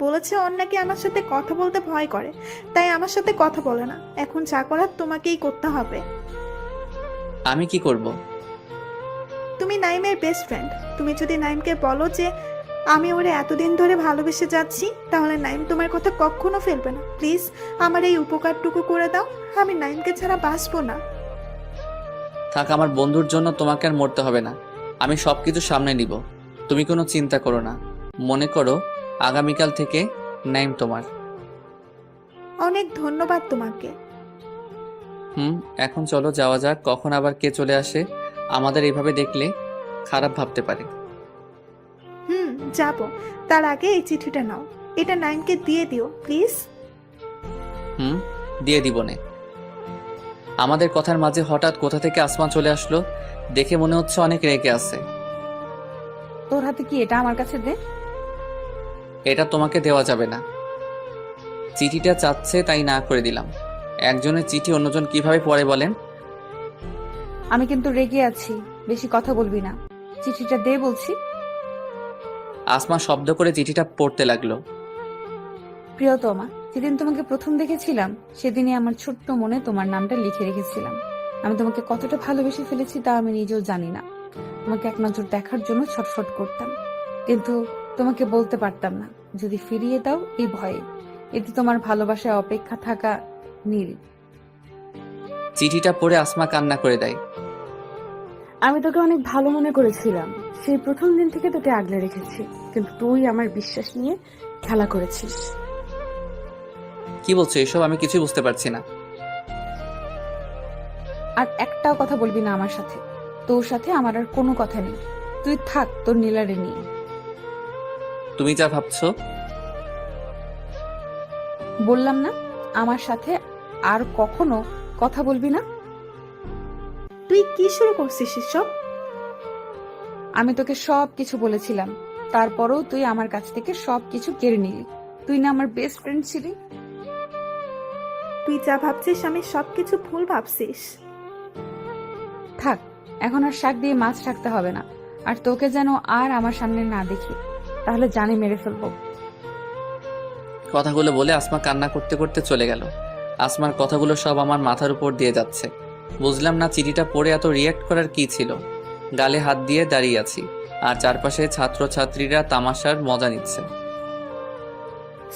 বলেছে ওর নাকি আমার সাথে কথা বলতে ভয় করে, তাই আমার সাথে কথা বলে না। এখন যা করার তোমাকেই করতে হবে।
আমি কি করব?
তুমি নাইমের বেস্ট ফ্রেন্ড। তুমি যদি নাইমকে বলো যে আমি ওরে এতদিন ধরে ভালোবেসে যাচ্ছি, তাহলে নাইম তোমার কথা কখনো ফেলবে না। প্লিজ আমার এই উপকারটুকু করে দাও, আমি নাইমকে ছাড়া বাঁচবো না।
থাক, আমার বন্ধুর জন্য তোমাকে আর মরতে হবে না। আমি সবকিছু সামনে নিব, তুমি কোনো চিন্তা করো না। মনে করো আগামীকাল থেকে নাইম তোমার।
অনেক ধন্যবাদ তোমাকে।
এখন চলো যাওয়া যাক, কখন আবার কে চলে আসে আমাদের এভাবে দেখলে খারাপ ভাবতে পারে।
যাবো, তার আগে এই চিঠিটা নাও, এটা নাইমকে দিয়ে দিও প্লিজ।
দিয়ে দিব নে। আমাদের কথার মাঝে হঠাৎ কোথা থেকে আসমান চলে আসলো, দেখে মনে হচ্ছে অনেক রেগে আছে।
তোর হাতে কি এটা, আমার কাছে দে।
এটা তোমাকে দেওয়া যাবে না। চিঠিটা চাচ্ছে তাই না করে দিলাম। একজনের চিঠি অন্যজন কিভাবে পড়ে বলেন?
আমি কিন্তু রেগে আছি, বেশি কথা বলবি না। চিঠিটা দে বলছি।
আসমা শব্দ করে চিঠিটা পড়তে লাগলো।
প্রিয়তমা, যেদিন তোমাকে প্রথম দেখেছিলাম সেদিনই আমার ছোট্ট মনে তোমার নামটা লিখে রেখেছিলাম। আমি তোমাকে কতটা ভালোবেসে ফেলেছি তা আমি নিজেও জানি না। তোমাকে এক নজর দেখার জন্য ছটফট করতাম, কিন্তু তোমাকে বলতে পারতাম না। যদি ফিরিয়ে দাও এই ভয়ে, এতে তোমার ভালোবাসায় অপেক্ষা থাকা নীল।
চিঠিটা পড়ে আসমা কান্না করে দেয়।
আমি তোকে অনেক ভালো মনে করেছিলাম, সেই প্রথম দিন থেকে তোকে আগলে রেখেছি, কিন্তু তুই আমার বিশ্বাস নিয়ে খেলা করেছিস।
কি বলছো এসব? আমি কিছুই বুঝতে পারছি না।
আর একটাও কথা বলবি না আমার সাথে। তোর সাথে আমার আর কোনো কথা নেই। তুই থাক তোর নীলারে নিয়ে।
তুমি যা ভাবছো।
বললাম না আমার সাথে আর কখনো কথা বলবি না।
তুই কি শুরু করছিস এসব?
আমি তোকে সব কিছু বলেছিলাম, তারপরেও তুই আমার কাছ থেকে সব কিছু কেড়ে নিলি। তুই না আমার বেস্ট ফ্রেন্ড ছিলি।
তুই যা ভাবছিস আমি সবকিছু ভুল ভাবছিস।
থাক, এখন আর শাক দিয়ে মাছ রাখতে হবে না। আর তোকে যেন আর আমার সামনে না দেখি, তাহলে জানে মেরে ফেলবো।
কথাগুলো বলে আসমা কান্না করতে করতে চলে গেল। আসমার কথাগুলো সব আমার মাথার উপর দিয়ে যাচ্ছে। বুঝলাম না চিঠিটা পড়ে এত রিয়্যাক্ট করার কি ছিল। গালে হাত দিয়ে দাঁড়িয়ে আছি, আর চারপাশে ছাত্রছাত্রীরা তামাশার মজা নিচ্ছে।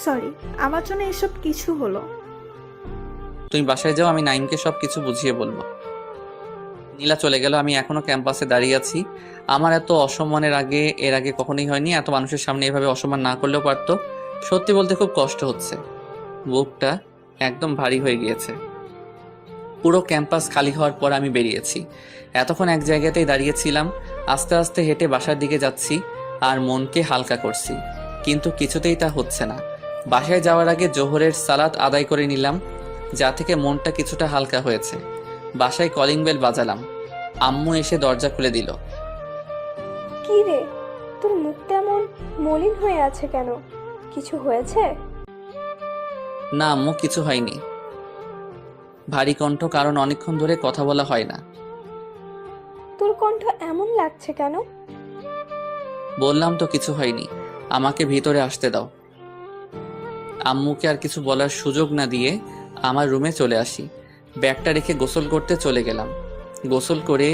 সরি, আমার জন্য এসব কিছু হলো।
তুমি বাসায় যাও, আমি নাইমকে সব কিছু বুঝিয়ে বলবো। নীলা চলে গেল। আমি এখনো ক্যাম্পাসে দাঁড়িয়ে আছি। আমার এত অসম্মানের এর আগে কখনোই হয়নি। এত মানুষের সামনে এভাবে অসম্মান না করলেও পারতো। সত্যি বলতে খুব কষ্ট হচ্ছে, বুকটা একদম ভারী হয়ে গিয়েছে। পুরো ক্যাম্পাস খালি হওয়ার পর আমি বেরিয়েছি। এতক্ষণ এক জায়গাতেই দাঁড়িয়েছিলাম। আস্তে আস্তে হেঁটে বাসার দিকে যাচ্ছি আর মনকে হালকা করছি, কিন্তু কিছুতেই তা হচ্ছে না। বাসায় যাওয়ার আগে জোহরের সালাত আদায় করে নিলাম, যা থেকে মনটা কিছুটা হালকা হয়েছে। বাসায় কলিং বেল বাজালাম। আম্মু এসে দরজা খুলে দিল।
কি রে, তোর মুখটা এমন মলিন হয়ে আছে কেন? কিছু হয়েছে?
না আম্মু, কিছু হয়নি। ভারী কণ্ঠ, কারণ অনেকক্ষণ ধরে কথা বলা হয় না।
তোর কণ্ঠ এমন লাগছে কেন?
বললাম তো কিছু হয়নি, আমাকে ভিতরে আসতে দাও। আম্মুকে আর কিছু বলার সুযোগ না দিয়ে আমার রুমে চলে আসি। ব্যাগটা রেখে গোসল করতে চলে গেলাম। গোসল করে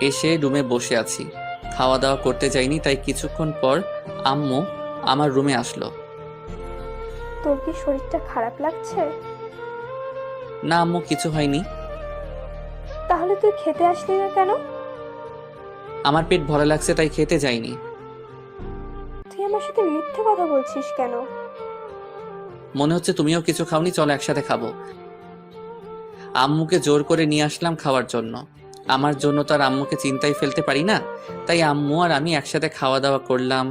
এসে রুমে বসে আছি। খাওয়া দাওয়া করতে যাইনি, তাই কিছুক্ষণ পর আম্মু আমার রুমে আসলো।
তোর কি শরীরটা খারাপ লাগছে?
না আম্মু, কিছু হয়নি।
তাহলে তুই খেতে আসলি না কেন?
আমার পেট ভরা লাগছে, তাই খেতে যাইনি।
তুই আমার সাথে মিথ্যে কথা বলছিস কেন?
মনে হচ্ছে তুমিও কিছু খাওনি, চলো একসাথে খাবো। আম্মুকে জোর করে নিয়ে আসলাম খাওয়ার জন্য। আমার জন্য তো আর আম্মুকে চিন্তায় ফেলতে পারি না, তাই আম্মু আর আমি একসাথে খাওয়া দাওয়া করলাম।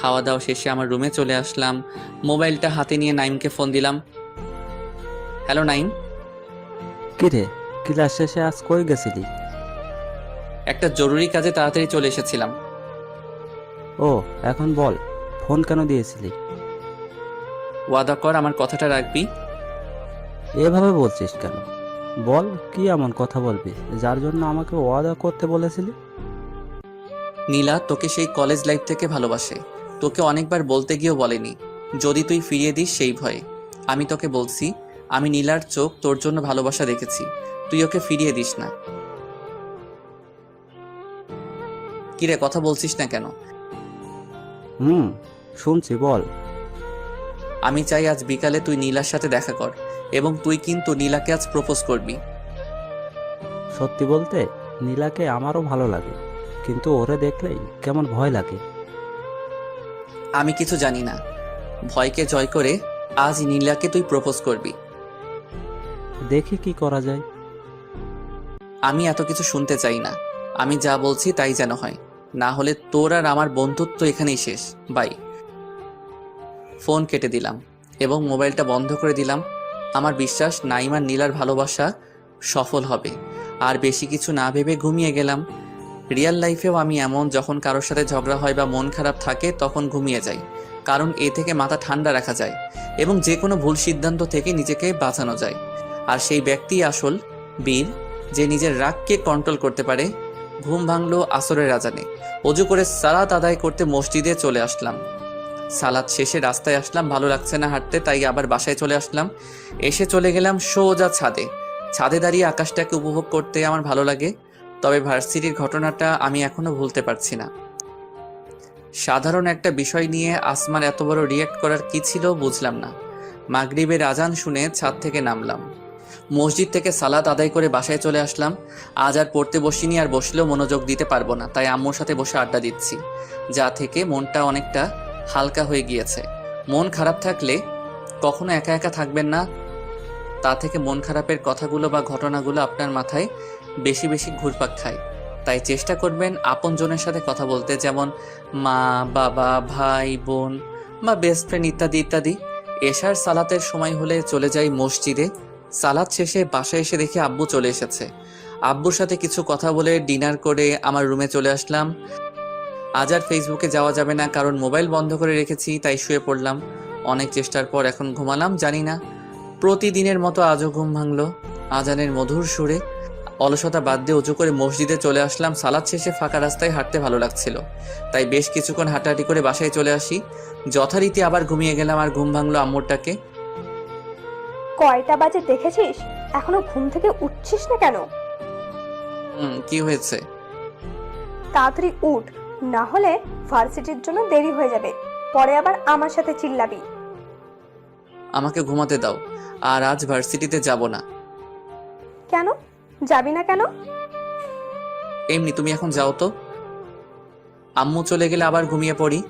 খাওয়া দাওয়া শেষে আমার রুমে চলে আসলাম। মোবাইলটা হাতে নিয়ে নাইমকে ফোন দিলাম। হ্যালো নাইম।
কিরে, ক্লাস শেষে আজ কই গেছিলি?
একটা জরুরি কাজে তাড়াতাড়ি চলে এসেছিলাম।
ও, এখন বল, ফোন কেন দিয়েছিলি?
ওয়াদা কর আমার কথাটা রাখবি।
এভাবে বলছিস কেন? বল, কি এমন কথা বলবি যার জন্য আমাকে ওয়াদা করতে বলেছিলি?
নীলা তোকে সেই কলেজ লাইফ থেকে ভালোবাসে। তোকে অনেকবার বলতে গিয়েও বলেনি, যদি তুই ফিরিয়ে দিস সেই ভয়ে। আমি তোকে বলছি, আমি নীলার চোখ তোর জন্য ভালোবাসা দেখেছি, তুই ওকে ফিরিয়ে দিস না। কিরে, কথা বলছিস না কেন?
শুনছি, বল।
আমি চাই আজ বিকালে তুই নীলার সাথে দেখা কর, এবং তুই কিন্তু নীলাকে আজ প্রপোজ করবি।
সত্যি বলতে নীলাকে আমারও ভালো লাগে, কিন্তু ওরে দেখলেই কেমন ভয় লাগে।
আমি কিছু জানি না, ভয়কে জয় করে আজ নীলাকে তুই প্রপোজ করবি।
দেখি কি করা যায়।
আমি এত কিছু শুনতে চাই না, আমি যা বলছি তাই যেন হয়, না হলে তোর আর আমার বন্ধুত্ব এখানেই শেষ। বাই। ফোন কেটে দিলাম এবং মোবাইলটা বন্ধ করে দিলাম। আমার বিশ্বাস নাইম আর নীলার ভালোবাসা সফল হবে। আর বেশি কিছু না ভেবে ঘুমিয়ে গেলাম। রিয়েল লাইফেও আমি এমন, যখন কারোর সাথে ঝগড়া হয় বা মন খারাপ থাকে তখন ঘুমিয়ে যাই, কারণ এ থেকে মাথা ঠান্ডা রাখা যায় এবং যে কোনো ভুল সিদ্ধান্ত থেকে নিজেকে বাঁচানো যায়। আর সেই ব্যক্তি আসল বীর, যে নিজের রাগকে কন্ট্রোল করতে পারে। ঘুম ভাঙলো আসরের আজানে। অজু করে সালাত আদায় করতে মসজিদে চলে আসলাম। সালাত শেষে রাস্তায় আসলাম, ভালো লাগছে না হাঁটতে, তাই আবার বাসায় চলে আসলাম। এসে চলে গেলাম সোজা ছাদে। ছাদে দাঁড়িয়ে আকাশটাকে উপভোগ করতে আমার ভালো লাগে। তবে ভার্সিটির ঘটনাটা আমি এখনো ভুলতে পারছি না। সাধারণ একটা বিষয় নিয়ে আসমার এত বড় রিয়্যাক্ট করার কি ছিল বুঝলাম না। মাগরিবের আজান শুনে ছাদ থেকে নামলাম। মসজিদ থেকে সালাত আদায় করে বাসায় চলে আসলাম। আজ আর পড়তে বসিনি, আর বসলেও মনোযোগ দিতে পারবো না, তাই আম্মুর সাথে বসে আড্ডা দিচ্ছি, যা থেকে মনটা অনেকটা হালকা হয়ে গিয়েছে। মন খারাপ থাকলে কখনো একা একা থাকবেন না, তা থেকে মন খারাপের কথাগুলো বা ঘটনাগুলো আপনার মাথায় বেশি বেশি ঘুরপাক খায়। তাই চেষ্টা করবেন আপনজনের সাথে কথা বলতে, যেমন মা, বাবা, ভাই, বোন বা বেস্ট ফ্রেন্ড ইত্যাদি ইত্যাদি। এশার সালাতের সময় হলে চলে যাই মসজিদে। সালাত শেষে বাসায় এসে দেখি আব্বু চলে এসেছে। আব্বুর সাথে কিছু কথা বলে ডিনার করে আমার রুমে চলে আসলাম। আজ আর ফেসবুকে যাওয়া যাবে না, কারণ মোবাইল বন্ধ করে রেখেছি, তাই শুয়ে পড়লাম। অনেক চেষ্টার পর এখন ঘুমালাম। জানি না প্রতিদিনের মতো আজও ঘুম ভাঙলো আজানের মধুর সুরে। অলসতা বাদ দিয়ে উঁচু করে মসজিদে চলে আসলাম। সালাত শেষে ফাঁকা রাস্তায় হাঁটতে ভালো লাগছিল, তাই বেশ কিছুক্ষণ হাঁটাহাঁটি করে বাসায় চলে আসি। যথারীতি আবার ঘুমিয়ে গেলাম আর ঘুম ভাঙলো আম্মুরটাকে।
কয়টা বাজে দেখেছিস? এখনো ঘুম থেকে উঠছিস না কেন?
কি হয়েছে?
তাড়াতাড়ি উঠ, না হলে ভার্সিটির জন্য দেরি হয়ে যাবে, পরে আবার আমার সাথে চিল্লাবি।
আমাকে ঘুমাতে দাও, আর আজ ভার্সিটিতে যাব না।
কেন যাবি না কেন?
এমনি, তুমি এখন যাও তো। আম্মু চলে গেলে আবার ঘুমিয়ে পড়ি।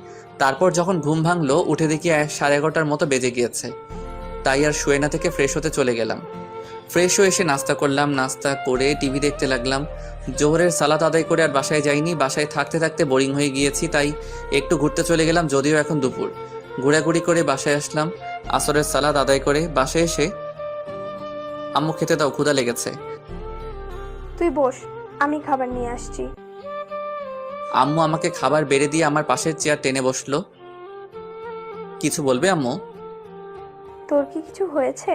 তারপর যখন ঘুম ভাঙলো উঠে দেখি 11:30টার মতো বেজে গিয়েছে। তাই আর শুয়ে না থেকে ফ্রেশ হতে চলে গেলাম। ফ্রেশ হয়ে এসে নাস্তা করলাম। নাস্তা করে টিভি দেখতে লাগলাম। জোহরের সালাত আদায় করে আর বাসায় যাইনি। বাসায় থাকতে থাকতে বোরিং হয়ে গিয়েছি, তাই একটু ঘুরতে চলে গেলাম, যদিও এখন দুপুর। ঘোরাঘুরি করে বাসায় আসলাম। আসরের সালাত আদায় করে বাসায় এসে আম্মু খেতে দাও, ক্ষুধা লেগেছে।
তুই বস, আমি খাবার নিয়ে আসছি।
আম্মু আমাকে খাবার বেড়ে দিয়ে আমার পাশের চেয়ার টেনে বসলো। কিছু বলবে আম্মু?
তোর কি কিছু হয়েছে?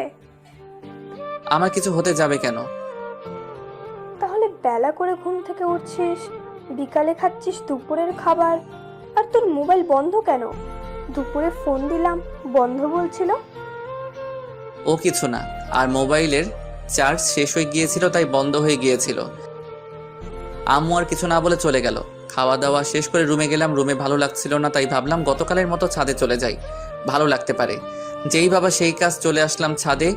আমার কিছু হতে যাবে কেন?
তাহলে বেলা করে ঘুম থেকে উঠছিস, বিকালে খাচ্ছিস দুপুরের খাবার, আর তোর মোবাইল বন্ধ কেন? দুপুরে ফোন দিলাম বন্ধ বলছিল।
ও কিছু না, আর মোবাইলের চার্জ শেষ হয়ে গিয়েছিল, তাই বন্ধ হয়ে গিয়েছিল। আম্মু আর কিছু না বলে চলে গেল। খাওয়া দাওয়া শেষ করে রুমে গেলাম। রুমে ভালো লাগছিল না, তাই ভাবলাম গতকালের মতো ছাদে চলে যাই, ভালো লাগতে পারে। যেই ভাবা সেই কাজ, চলে আসলাম ছাদে।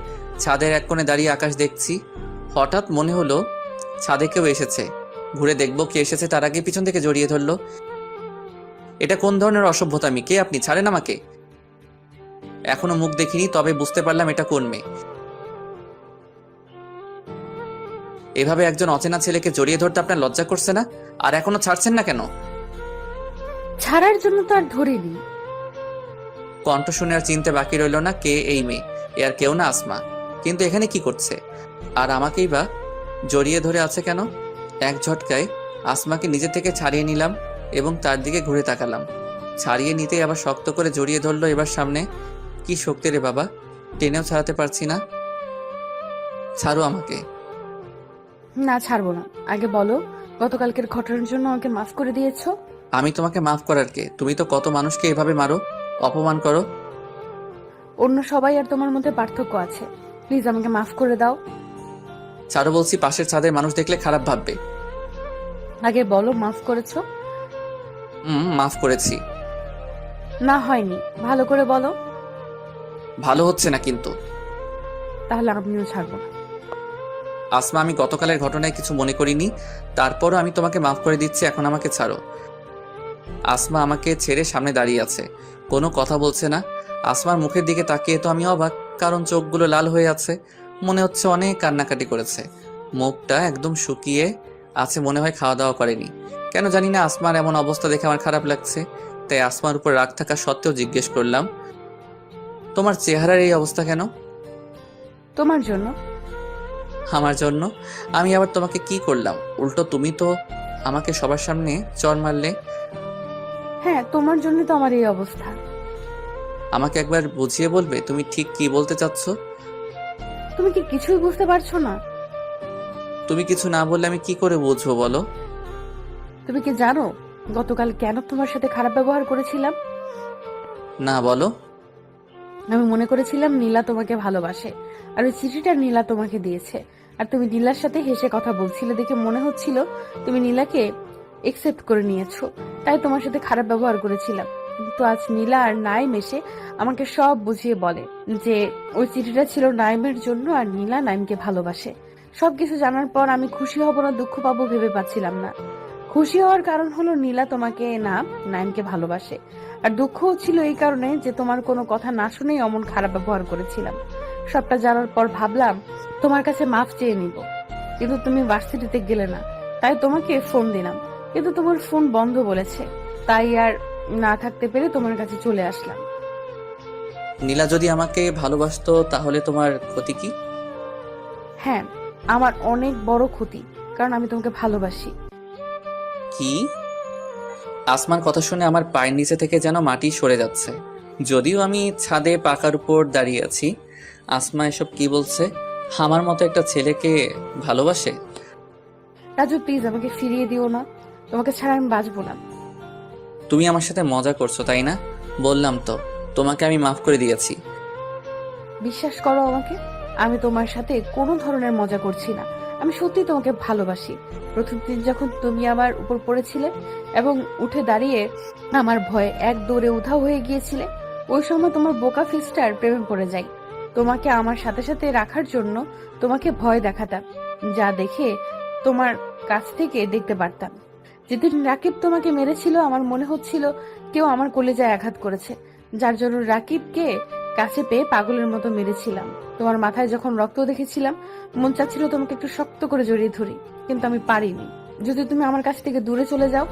ছাদের এক কোণে দাঁড়িয়ে আকাশ দেখছি। হঠাৎ মনে হলো ছাদে কেউ এসেছে। ঘুরে দেখবো কে এসেছে, তার আগে পিছন থেকে জড়িয়ে ধরলো। এটা কোন ধরনের অসভ্যতামি? কে আপনি? ছাড়েন আমাকে। এখনো মুখ দেখিনি, তবে বুঝতে পারলাম এটা কোন মেয়ে। এভাবে একজন অচেনা ছেলেকে জড়িয়ে ধরতে আপনার লজ্জা করছে না? আর এখনো ছাড়ছেন না কেন?
ছাড়ার জন্য তো আর ধরিনি।
কণ্ঠ শুনে আর চিনতে বাকি রইল না কে এই মেয়ে। এ আর কেউ না, আসমা। কিন্তু এখানে কি করছে? আর আমাকেই বা জড়িয়ে ধরে আছে কেন? এক ঝটকায় আসমাকে নিজে থেকে ছাড়িয়ে নিলাম এবং তার দিকে ঘুরে তাকালাম। ছাড়িয়ে নিতেই আবার শক্ত করে জড়িয়ে ধরলো এবার সামনে। কি শক্তি রে বাবা, টেনেও ছাড়াতে পারছি না। ছাড়ো আমাকে।
না, ছাড়বো না। আগে বলো, গতকালকের ঘটনার জন্য আমাকে মাফ করে দিয়েছো?
আমি তোমাকে মাফ করার কে? তুমি তো কত মানুষকে এভাবে মারো, অপমান করো।
অন্য সবাই আর তোমার মধ্যে পার্থক্য আছে। প্লিজ আমাকে মাফ করে দাও।
ছাড়ো বলছি, পাশের ছাদের মানুষ দেখলে খারাপ ভাববে।
আগে বলো মাফ করেছো?
মাফ করেছি।
না, হয়নি। ভালো করে বলো।
ভালো হচ্ছে না কিন্তু।
তাহলে আমিও ছাড়বো না।
আসমা, আমি গতকালের ঘটনায় কিছু মনে করিনি, তারপরও আমি তোমাকে মাফ করে দিচ্ছি, এখন আমাকে ছাড়ো। আসমা আমাকে ছেড়ে সামনে দাঁড়িয়ে আছে, কোনো কথা বলছে না। আসমার মুখের দিকে তাকিয়ে তো আমি অবাক, কারণ চোখগুলো লাল হয়ে আছে, মনে হচ্ছে অনেক কান্নাকাটি করেছে। মুখটা একদম শুকিয়ে আছে, মনে হয় খাওয়া দাওয়া করেনি। কেন জানি না আসমার এমন অবস্থা দেখে আমার খারাপ লাগছে, তাই আসমার উপর রাগ থাকা সত্ত্বেও জিজ্ঞেস করলাম, তোমার চেহারার এই অবস্থা কেন?
তোমার জন্য।
আমার জন্য? আমি আবার তোমাকে কি করলাম? উল্টো তুমি তো আমাকে সবার সামনে চর মারলে।
হ্যাঁ, তোমার জন্য তো আমার এই অবস্থা।
আমাকে একবার বুঝিয়ে বলবে তুমি ঠিক কি বলতে চাচ্ছ?
তুমি কি কিছুই বুঝতে পারছো না?
তুমি কিছু না বললে আমি কি করে বুঝবো বলো?
তুমি কি জানো গতকাল কেন তোমার সাথে খারাপ ব্যবহার করেছিলাম?
না, বলো।
আমি মনে করেছিলাম নীলা তোমাকে ভালোবাসে, আর ওই চিঠিটা নীলা তোমাকে দিয়েছে, আর তুমি নীলার সাথে হেসে কথা বলছিলে দেখে মনে হচ্ছিল তুমি নীলাকে একসেপ্ট করে নিয়েছো, তাই তোমার সাথে খারাপ ব্যবহার করেছিলাম। কিন্তু আজ নীলা আর নাইম এসে আমাকে সব বুঝিয়ে বলে যে ওই চিঠিটা ছিল নাইমের জন্য, আর নীলা নাইমকে ভালোবাসে। সবকিছু জানার পর আমি খুশি হব না দুঃখ পাবো ভেবে পাচ্ছিলাম না। খুশি হওয়ার কারণ হলো নীলা তোমাকে না নাইমকে ভালোবাসে, আর দুঃখ ছিল এই কারণে যে তোমার কোনো কথা না শুনেই অমন খারাপ ব্যবহার করেছিলাম। সবটা জানার পর ভাবলাম তোমার কাছে মাফ চেয়ে নিব, কিন্তু তুমি ভার্সিটিতে গেলে না, তাই তোমাকে ফোন দিলাম, কিন্তু তোমার ফোন বন্ধ বলেছে, তাই আর না থাকতে পেরে তোমার কাছে চলে আসলাম।
নীলা যদি আমাকে ভালোবাসতো তাহলে তোমার ক্ষতি কি?
হ্যাঁ, আমার অনেক বড় ক্ষতি, কারণ আমি তোমাকে ভালোবাসি।
কি? আসমার কথা শুনে আমার পায়ের নিচে থেকে যেন মাটি সরে যাচ্ছে। যদিও আমি ছাদে পাকার উপর দাঁড়িয়ে আছি। আসমা এসব কি বলছে? আমার মতো একটা ছেলেকে ভালোবাসে?
রাজু প্লিজ আমাকে ফিরিয়ে দিও না, তোমাকে ছাড়া আমি বাঁচবো না।
তুমি আমার সাথে মজা করছো তাই না? বললাম তো তোমাকে আমি মাফ করে দিয়েছি।
বিশ্বাস করো আমাকে, আমি তোমার সাথে কোনো ধরনের মজা করছি না। আমি সত্যি তোমাকে ভালোবাসি। প্রথম দিন যখন তুমি আমার উপর পড়েছিলে এবং উঠে দাঁড়িয়ে আমার ভয়ে এক দৌড়ে উধাও হয়ে গিয়েছিলে, ওই সময় তোমার বোকা ফিস্টার প্রেমে পড়ে যাই। তোমাকে আমার সাথে সাথে রাখার জন্য তোমাকে ভয় দেখাতাম, যা দেখে তোমার কাছ থেকে দেখতে পারতাম। যেদিন রাকিব তোমাকে মেরেছিল আমার মনে হচ্ছিল কেউ আমার কলিজায় আঘাত করেছে, যার জন্য রাকিবকে কাছে পেয়ে পাগলের মতো মেরেছিলাম। তোমার মাথায় যখন রক্ত দেখেছিলাম মন চাচ্ছিল তোমাকে একটু শক্ত করে জড়িয়ে ধরি, কিন্তু আমি পারিনি, যদি তুমি আমার কাছ থেকে দূরে চলে যাও।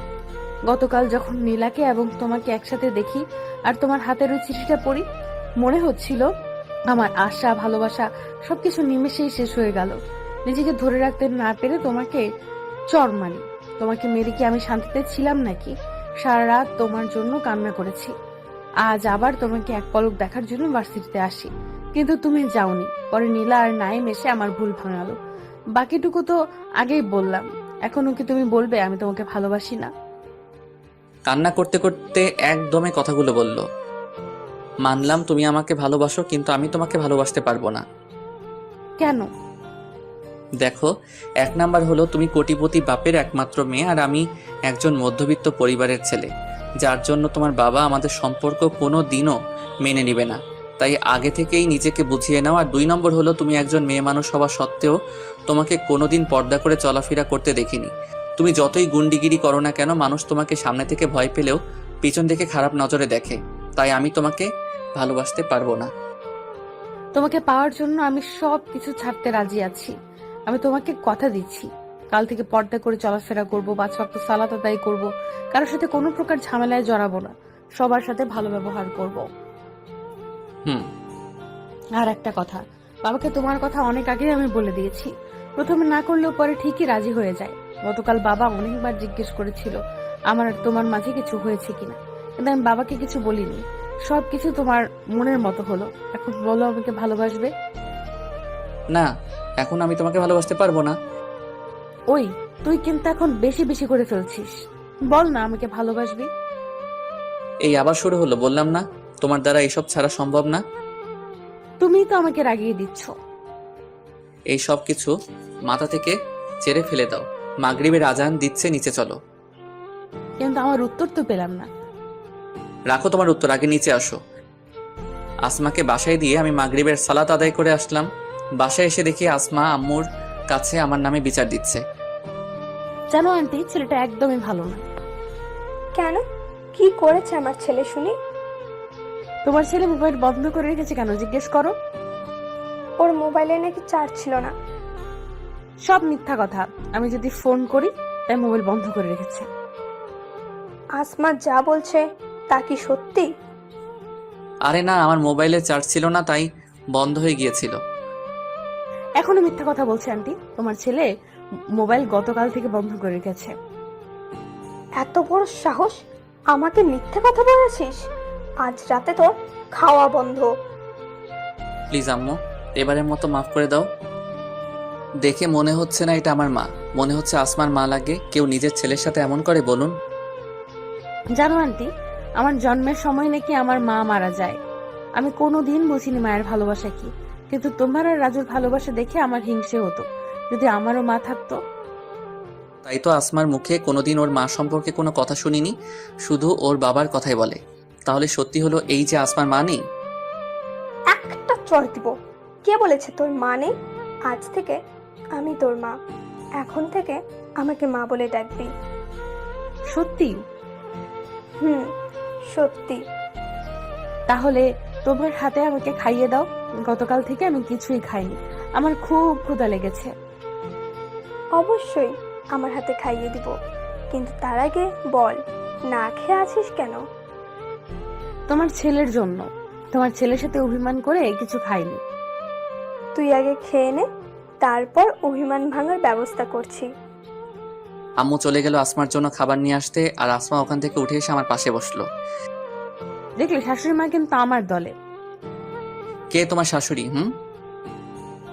গতকাল যখন নীলাকে এবং তোমাকে একসাথে দেখি আর তোমার হাতের ওই চিঠিটা পড়ি, মনে হচ্ছিল আমার আশা ভালোবাসা সবকিছু নিমেষেই শেষ হয়ে গেল। নিজেকে ধরে রাখতে না পেরে তোমাকে চড় মারি। তোমাকে মেরে কি আমি শান্তিতে ছিলাম নাকি? সারা রাত তোমার জন্য কান্না করেছি। আজ আবার তোমাকে এক পলক দেখার জন্য ভার্সিটিতে আসি, কিন্তু তুমি যাওনি। পরে নীলা আর নাইম এসে আমার ভুল ভাঙালো। বাকিটুকু তো আগেই বললাম, এখনো কি তুমি বলবে আমি তোমাকে ভালোবাসি না?
কান্না করতে করতে একদমে কথাগুলো বলল। মানলাম তুমি আমাকে ভালোবাসো, কিন্তু আমি তোমাকে ভালোবাসতে পারবো না।
কেন?
দেখো, এক নাম্বার হলো তুমি কোটিপতি বাপের একমাত্র মেয়ে, আর আমি একজন মধ্যবিত্ত পরিবারের ছেলে, যার জন্য তোমার বাবা আমাদের সম্পর্ক কোনো দিনও মেনে নিবে না। তাই আগে থেকেই নিজেকে বুঝিয়ে নাও। আর 2 নম্বর হলো তুমি একজন মেয়ে মানুষ হওয়া সত্ত্বেও তোমাকে কোনোদিন পর্দা করে চলাফেরা করতে দেখিনি। তুমি যতই গুন্ডিগিরি করো না কেন, মানুষ তোমাকে সামনে থেকে ভয় পেলেও পিছন থেকে খারাপ নজরে দেখে। তাই আমি তোমাকে ভালোবাসতে পারবো না।
তোমাকে পাওয়ার জন্য আমি সব কিছু ছাড়তে রাজি আছি। আমি তোমাকে কথা দিচ্ছি, কাল থেকে পর্দা করে চলাফেরা করবো, 5 ওয়াক্ত সালাত আদায় করবো, কারোর সাথে কোনো প্রকার ঝামেলায় জড়াবো না, সবার সাথে ভালো ব্যবহার করবো। আর একটা কথা, বাবাকে তোমার কথা অনেক আগে আমি বলে দিয়েছি। প্রথমে না করলেও পরে ঠিকই রাজি হয়ে যায়। গতকাল বাবা অনেকবার জিজ্ঞেস করেছিল আমার আর তোমার মাঝে কিছু হয়েছে কিনা, কিন্তু আমি বাবাকে কিছু বলিনি। সবকিছু তোমার মনের মতো হলো। এখন বলো আমাকে ভালোবাসবে?
না, এখন আমি তোমাকে ভালোবাসতে পারবো না।
ওই তুই কিন্তু এখন বেশি বেশি করে ফেলছিস। বল না আমাকে ভালোবাসবি।
এই আবার শুরু হলো, বললাম না তোমার দ্বারা এইসব ছাড়া সম্ভব না।
তুমিই তো আমাকে রাগিয়ে দিচ্ছ।
এই সব কিছু মাথা থেকে ছেড়ে ফেলে দাও। মাগরিবের আজান দিচ্ছে, নিচে চলো।
কিন্তু আমার উত্তর তো পেলাম না।
রাখো তোমার উত্তর, আগে নিচে আসো। আসমাকে বাসায় দিয়ে আমি মাগরিবের সালাত আদায় করে আসলাম। বাসায় এসে দেখি আসমা আম্মুর কাছে আমার নামে বিচার দিচ্ছে।
জানো আন্টি, ছেলেটা একদমই ভালো না।
কেন? কি করেছে আমার ছেলে শুনি?
তোমার ছেলে মোবাইল বন্ধ করে রেখেছে কেন জিজ্ঞেস করো।
ওর মোবাইলে নাকি চার্জ ছিল না।
সব মিথ্যা কথা। আমি যদি ফোন করি তাই মোবাইল বন্ধ করে রেখেছে।
আসমা যা বলছে তা কি সত্যি?
আরে না, আমার মোবাইলে চার্জ ছিল না, তাই বন্ধ হয়ে গিয়েছিল।
এখনো মিথ্যা কথা বলছে আন্টি। তোমার ছেলে মোবাইল গতকাল থেকে বন্ধ করে রেখেছে।
এত বড় সাহস! আমাকে মিথ্যে কথা বলেছিস? আজ রাতে তোর খাওয়া বন্ধ।
প্লিজ আম্মু, এবারের মতো মাফ করে দাও। দেখে মনে হচ্ছে না এটা আমার মা, মনে হচ্ছে আসমার মা লাগে। কেউ নিজের ছেলের সাথে এমন করে বলুন?
জানো আন্টি, আমার জন্মের সময় নাকি আমার মা মারা যায়। আমি কোনোদিন বুঝিনি মায়ের ভালোবাসা কি, কিন্তু তোমার আর রাজুর ভালোবাসা দেখে আমার হিংসে হতো। যদি আমারও মা থাকতো।
তাই তো আসমার মুখে কোনোদিন ওর মা সম্পর্কে কোনো কথা শুনিনি, শুধু ওর বাবার কথাই বলে। তাহলে সত্যি হলো এই যে আসমার মা নেই।
একটা চড় দিব। কে বলেছে তোর মা নেই? আজ থেকে আমি তোর মা। এখন থেকে আমাকে মা বলে ডাকবি।
সত্যি?
সত্যি।
তাহলে তোমার হাতে আমাকে খাইয়ে দাও।
গতকাল থেকে আমি কিছুই খাইনি, আমার খুব ক্ষুধা লেগেছে।
অবশ্যই আমার হাতে খাইয়ে দিব, কিন্তু তার আগে বল, না খেয়ে আছিস কেন?
তোমার ছেলের জন্য, তোমার ছেলের সাথে অভিমান করে কিছু খাইনি।
তুই আগে খেয়ে নে, তারপর অভিমান ভাঙার ব্যবস্থা করছি।
আম্মু চলে গেল আসমার জন্য খাবার নিয়ে আসতে, আর আসমা ওখান থেকে উঠে এসে আমার পাশে বসলো।
দেখলে শাশুড়ি মা কিন্তু আমার দলে।
কে তোমার শাশুড়ি?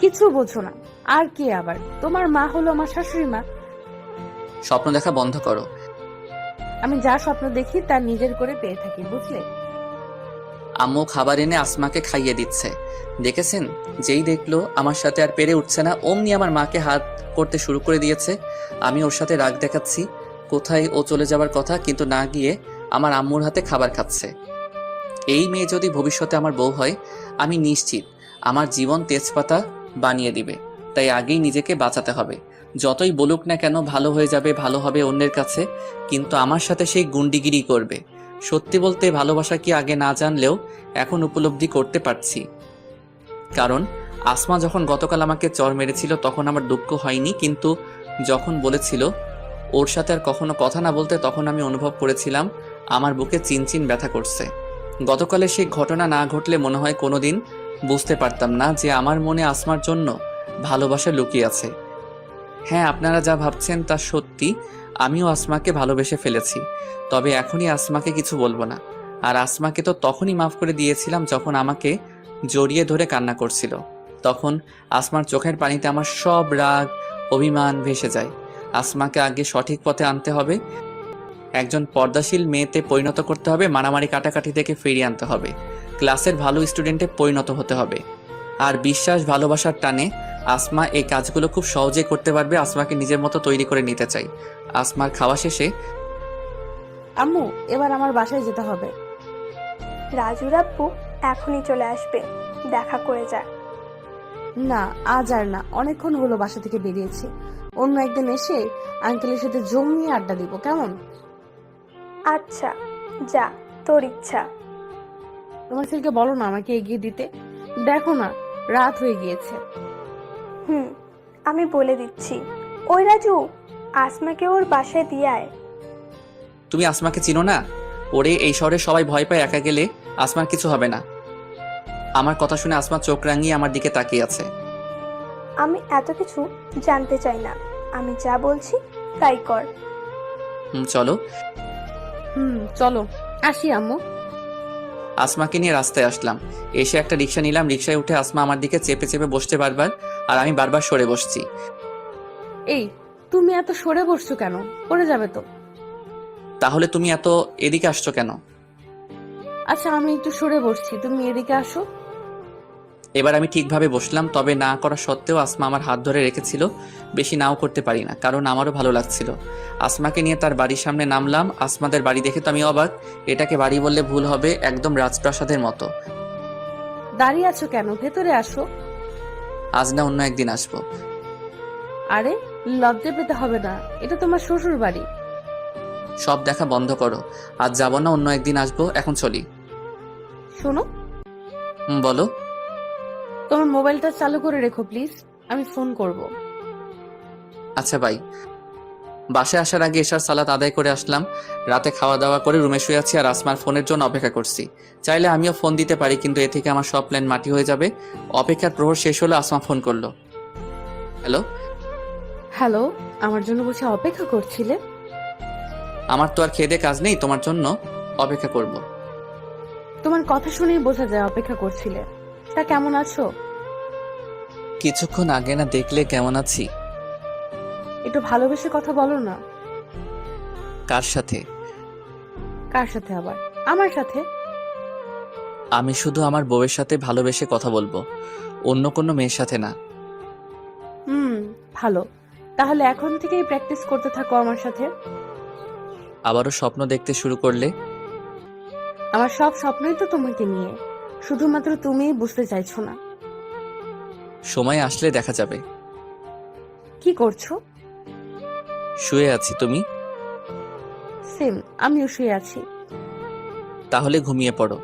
কিছু বোঝো না। আর কে আবার? তোমার মা হলো আমার শাশুড়ি মা।
স্বপ্ন দেখা বন্ধ করো।
আমি যা স্বপ্ন দেখি তা নিজের করে পেয়ে থাকি, বুঝলে?
আম্মু খাবার এনে আসমাকে খাইয়ে দিচ্ছে। দেখেছেন, যেই দেখলো আমার সাথে আর পেরে উঠছে না, অমনি আমার মাকে হাত করতে শুরু করে দিয়েছে। আমি ওর সাথে রাগ দেখাচ্ছি, কোথায় ও চলে যাবার কথা, কিন্তু না গিয়ে আমার আম্মুর হাতে খাবার খাচ্ছে। এই মেয়ে যদি ভবিষ্যতে আমার বউ হয়, আমি নিশ্চিত আমার জীবন তেজপাতা বানিয়ে দিবে। তাই আগেই নিজেকে বাঁচাতে হবে। যতই বলুক না কেন ভালো হয়ে যাবে, ভালো হবে অন্যের কাছে, কিন্তু আমার সাথে সেই গুন্ডিগিরি করবে। সত্যি বলতে ভালোবাসা কি আগে না জানলেও এখন উপলব্ধি করতে পারছি। কারণ আসমা যখন গতকাল আমাকে চর মেরেছিল তখন আমার দুঃখ হয়নি, কিন্তু যখন বলেছিল ওর সাথে আর কখনো কথা না বলতে, তখন আমি অনুভব করেছিলাম আমার বুকে চিনচিন ব্যথা করছে। গতকালের সেই ঘটনা না ঘটলে মনে হয় কোনোদিন বুঝতে পারতাম না যে আমার মনে আসমার জন্য ভালোবাসা লুকিয়ে আছে। হ্যাঁ, আপনারা যা ভাবছেন তা সত্যি, আমিও আসমাকে ভালোবেসে ফেলেছি। তবে এখনই আসমাকে কিছু বলবো না। আর আসমাকে তো তখনই মাফ করে দিয়েছিলাম যখন আমাকে জড়িয়ে ধরে কান্না করছিল। তখন আসমার চোখের পানিতে আমার সব রাগ অভিমান ভেসে যায়। আসমাকে আগে সঠিক পথে আনতে হবে, একজন পর্দাশীল মেয়েতে পরিণত করতে হবে, মারামারি কাটাকাটি থেকে ফিরিয়ে আনতে হবে, ক্লাসের ভালো স্টুডেন্টে পরিণত হতে হবে। আর বিশ্বাস ভালোবাসার টানে আসমা এই কাজগুলো খুব সহজে করতে পারবে। আসমাকে নিজের মতো তৈরি করে নিতে চাই। আসমার খাওয়া শেষে,
আম্মু এবার আমার বাসায় যেতে হবে।
রাজুর আব্বু এখনই চলে আসবে, দেখা করে যা।
না, আজ আর না, অনেকক্ষণ হলো বাসা থেকে বেরিয়েছি। অন্য একদিন এসে আঙ্কেলের সাথে জমিয়ে আড্ডা দিব, কেমন?
আচ্ছা যা, তোর ইচ্ছা।
তোমার ছেলেকে বলো না আমাকে এগিয়ে দিতে। দেখো না, রাত হয়ে গিয়েছে।
আমি বলে দিচ্ছি। ওই রাজু, আসমাকে ওর বাসায় দিয়ে আয়।
তুমি আসমাকে চিনো না? ওরে এই শহরে সবাই ভয় পায়, একা গেলে আসমার কিছু হবে না। আমার কথা শুনে আসমা চোখ রাঙিয়ে আমার দিকে তাকিয়ে আছে।
আমি এত কিছু জানতে চাই না, আমি যা বলছি তাই কর।
চলো।
চলো, আসি আম্মু।
আসমাকে নিয়ে রাস্তায় আসলাম। এসে একটা রিক্সা নিলাম। রিক্সায় উঠে আসমা আমার দিকে চেপে চেপে বসছে বারবার, আর আমি বারবার সরে বসছি।
এই, তুমি এত সরে বসছো কেন? পড়ে যাবে তো।
তাহলে তুমি এত এদিকে আসছো কেন?
আচ্ছা, আমি একটু সরে বসছি, তুমি এদিকে আসো।
এবার আমি ঠিকভাবে বসলাম, তবে না করা সত্ত্বেও আসমা আমার হাত ধরে রেখেছিল। বেশি নাও করতে পারি না, কারণ আমারও ভালো লাগছিল। আসমাকে নিয়ে তার বাড়ির সামনে নামলাম। আসমাদের বাড়ি দেখে তো আমি অবাক। এটাকে বাড়ি বললে ভুল হবে, একদম রাজপ্রাসাদের মতো।
দাঁড়িয়ে আছো কেন? ভেতরে আসো।
আজ না অন্য একদিন আসবো।
আরে, লজ্জা পেতে হবে না, এটা তোমার শ্বশুর বাড়ি।
সব দেখা বন্ধ করো। আজ যাবো না, অন্য একদিন আসবো। এখন চলি।
শোনো,
বলো।
তোমার মোবাইলটা চালু করে রেখো প্লিজ, আমি ফোন করব।
আচ্ছা বাই। বাসায় আসার আগে এশার সালাত আদায় করে আসলাম। রাতে খাওয়া দাওয়া করে রুমে শুয়ে আছি আর আসমার ফোনের জন্য অপেক্ষা করছি। চাইলে আমিও ফোন দিতে পারি, কিন্তু এ থেকে আমার সব প্ল্যান মাটি হয়ে যাবে। অপেক্ষার প্রহর শেষ হলো, আসমা ফোন করলো। হ্যালো।
হ্যালো, আমার জন্য বসে অপেক্ষা করছিলে?
আমার তো আর খেদে কাজ নেই, তোমার জন্য অপেক্ষা করব।
তোমার কথা শুনেই বোঝা যায় অপেক্ষা করছিলে। তা কেমন আছো?
কিছুক্ষণ আগে না দেখলে কেমন আছি?
একটু ভালোবেসে কথা বলো না।
কার সাথে?
কার সাথে আবার? আমার সাথে।
আমি শুধু আমার বউয়ের সাথে ভালোবেসে কথা বলবো, অন্য কোনো মেয়ের সাথে না।
ভালো। তাহলে এখন থেকেই প্র্যাকটিস করতে থাকো আমার সাথে।
আবারও স্বপ্ন দেখতে শুরু করলে?
আমার সব স্বপ্নই তো তোমাকে নিয়ে, শুধুমাত্র তুমিই বুঝতে চাইছো না।
সময় আসলে দেখা যাবে।
কি করছো?
শুয়ে আছি। তুমি?
সেম, আমিও শুয়ে আছি।
তাহলে ঘুমিয়ে পড়ো।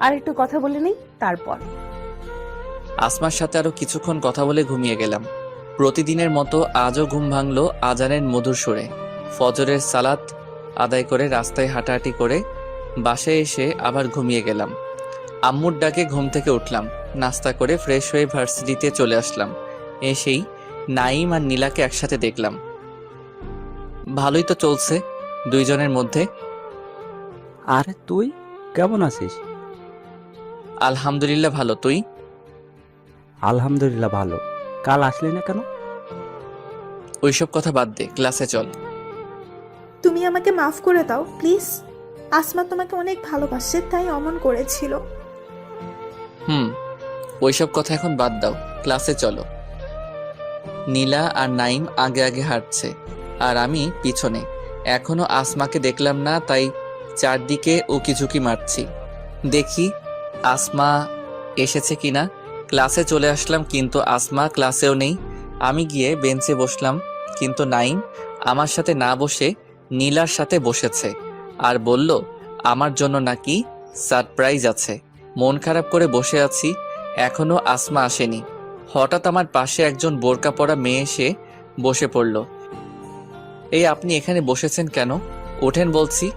আর একটু কথা বলে নেই, তারপর।
আসমার সাথে আরো কিছুক্ষণ কথা বলে ঘুমিয়ে গেলাম। প্রতিদিনের মতো আজও ঘুম ভাঙলো আজানের মধুর সুরে। ফজরের সালাত আদায় করে রাস্তায় হাঁটাহাঁটি করে বাসায় এসে আবার ঘুমিয়ে গেলাম। আম্মুর ডাকে ঘুম থেকে উঠলাম, নাস্তা করে ফ্রেশ হয়ে ভার্সিটিতে চলে আসলাম। এসেই নাইম আর নীলাকে একসাথে দেখলাম। ভালোই তো চলছে দুইজনের মধ্যে।
আরে তুই কেমন আছিস?
আলহামদুলিল্লাহ ভালো, তুই?
আলহামদুলিল্লাহ ভালো। কাল আসলি না কেন?
ওইসব কথা বাদ দে, ক্লাসে চল।
তুমি আমাকে মাফ করে দাও প্লিজ। আসমা তোমাকে অনেক ভালোবাসে, তাই অমন করেছিল।
ওইসব কথা এখন বাদ দাও, ক্লাসে চলো। নীলা আর নাইম আগে আগে হাঁটছে আর আমি পিছনে। এখনো আসমাকে দেখলাম না, তাই চারদিকে উকিঝুঁকি মারছি, দেখি আসমা এসেছে কিনা। ক্লাসে চলে আসলাম কিন্তু আসমা ক্লাসেও নেই। আমি গিয়ে বেঞ্চে বসলাম কিন্তু নাইম আমার সাথে না বসে নীলার সাথে বসেছে আর বলল আমার জন্য নাকি সারপ্রাইজ আছে। মন খারাপ করে বসে আছি, এখনো আসমা আসেনি। হঠাৎ আমার পাশে একজন বোরকা পরা মেয়ে এসে বসে পড়ল। এই আপনি এখানে বসেছেন কেন? ওঠেন বলছি।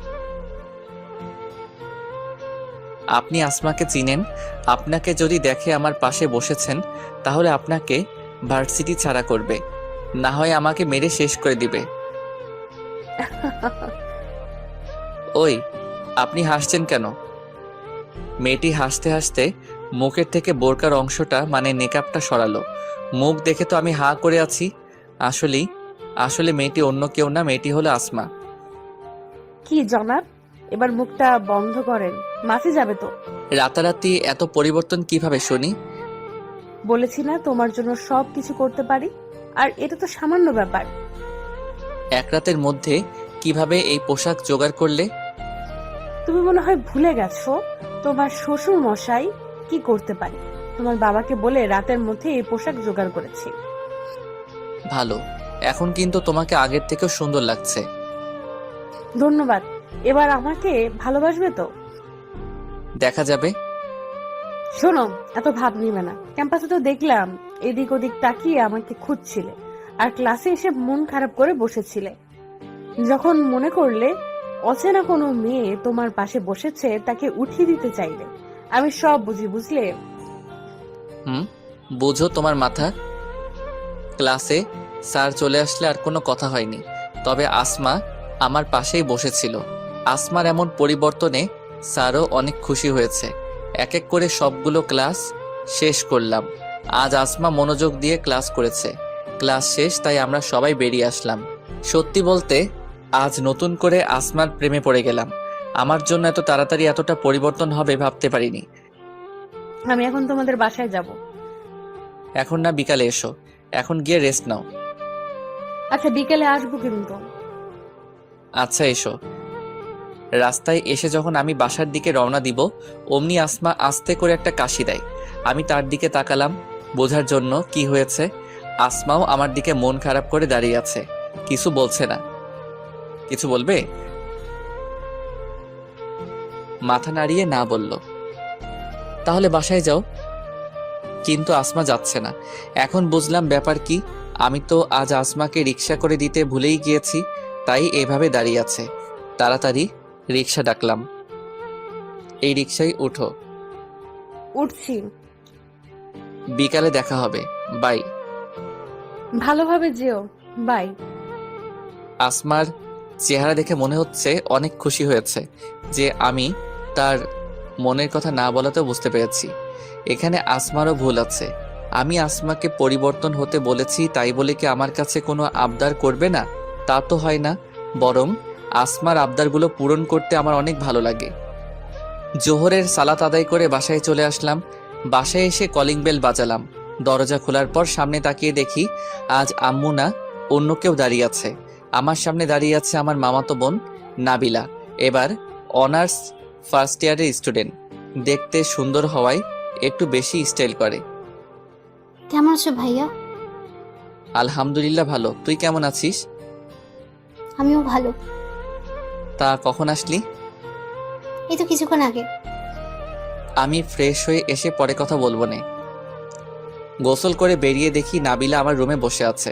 আপনি আসমাকে চিনেন? আপনাকে যদি দেখে আমার পাশে বসেছেন তাহলে আপনাকে ভার্সিটি ছাড়া করবে, না হয় আমাকে মেরে শেষ করে দিবে। ওই আপনি হাসছেন কেন? মেয়েটি হাসতে হাসতে মুখের থেকে বোরকার অংশটা মানে নেকাবটা সরালো। মুখ দেখে তো আমি হা করে আছি। আসলে মেয়েটি অন্য কেউ না, মেয়েটি হলো আসমা।
কি জনাব, এবার মুখটা বন্ধ করেন, মাফি যাবে তো।
রাতারাতি এত পরিবর্তন কিভাবে শুনি?
বলেছি না তোমার জন্য সব কিছু করতে পারি, আর এটা তো সামান্য ব্যাপার।
এক রাতের মধ্যে কিভাবে এই পোশাক জোগাড় করলে?
তুমি মনে হয় ভুলে গেছো তোমার শ্বশুর মশাই কি করতে পারে। তোমার বাবাকে বলে রাতের মধ্যে এই পোশাক জোগাড় করেছি।
ভালো, এখন কিন্তু তোমাকে আগের থেকেও সুন্দর লাগছে।
ধন্যবাদ। এবার আমাকে ভালোবাসবে তো?
দেখা যাবে।
শোনো, এত ভাব নিবে না। ক্যাম্পাসে তো দেখলাম এদিক ওদিক তাকিয়ে আমাকে খুঁজছিলে, আর ক্লাসে এসে মন খারাপ করে বসেছিলে। যখন মনে করলে অচেনা কোনো মেয়ে তোমার পাশে বসেছে, তাকে উঠিয়ে দিতে চাইলে। আমি সব বুঝি, বুঝলে?
বুঝো তোমার মাথা। ক্লাসে স্যার চলে আসলে আর কোনো কথা হয়নি, তবে আসমা আমার পাশেই বসেছিল। আসমার এমন পরিবর্তনে স্যারও অনেক খুশি হয়েছে। এক এক করে সবগুলো ক্লাস শেষ করলাম। আজ আসমা মনোযোগ দিয়ে ক্লাস করেছে। ক্লাস শেষ, তাই আমরা সবাই বেরিয়ে আসলাম। সত্যি বলতে আজ নতুন করে আসমার প্রেমে পড়ে গেলাম। আমার জন্য এত তাড়াতাড়ি এতটা পরিবর্তন হবে ভাবতে পারিনি।
আমি এখন তোমাদের বাসায় যাব।
এখন না, বিকালে এসো। এখন গিয়ে রেস্ট নাও।
আচ্ছা, বিকেলে আসবো কিন্তু।
আচ্ছা এসো। রাস্তায় এসে যখন আমি বাসার দিকে রওনা দিব, অমনি আসমা আস্তে করে একটা কাশি দেয়। আমি তার দিকে তাকালাম বোঝার জন্য কি হয়েছে। আসমাও আমার দিকে মন খারাপ করে দাঁড়িয়ে আছে, কিছু বলছে না। কিছু বলবে? মাথা নাড়িয়ে না বলল। তাহলে বাসায় যাও। কিন্তু আসমা যাচ্ছে না। এখন বুঝলাম ব্যাপার কি। আমি তো আজ আসমাকে রিক্সা করে দিতে ভুলেই গিয়েছি, তাই এভাবে দাঁড়িয়ে আছে। তাড়াতাড়ি রিক্সা ডাকলাম। এই রিক্সায় উঠো।
উঠছি।
বিকালে দেখা হবে, বাই।
ভালোভাবে যেও, বাই।
আসমার চেহারা দেখে মনে হচ্ছে অনেক খুশি হয়েছে যে আমি তার মনের কথা না বলাতেও বুঝতে পেরেছি এখানে আসমারও ভুল আছে। আমি আসমাকে পরিবর্তন হতে বলেছি, তাই বলে কি আমার কাছে কোনো আবদার করবে না? তা তো হয় না, বরং আসমার আবদারগুলো পূরণ করতে আমার অনেক ভালো লাগে। জোহরের সালাত আদায় করে বাসায় চলে আসলাম। বাসায় এসে কলিং বেল বাজালাম। দরজা খোলার পর সামনে তাকিয়ে দেখি আজ আম্মু না, অন্য কেউ দাঁড়িয়ে আছে। আমার সামনে দাঁড়িয়ে আছে আমার মামাতো বোন নাবিলা। এবার অনার্স ফার্স্ট ইয়ারের স্টুডেন্ট। দেখতে সুন্দর হওয়ায় একটু বেশি স্টাইল করে।
কেমন আছো ভাইয়া?
আলহামদুলিল্লাহ ভালো, তুই কেমন আছিস?
আমিও ভালো।
তা কখন আসলি?
এই তো কিছুক্ষণ আগে।
আমি ফ্রেশ হয়ে এসে পরে কথা বলবো নে। গোসল করে বেরিয়ে দেখি নাবিলা আমার রুমে বসে আছে।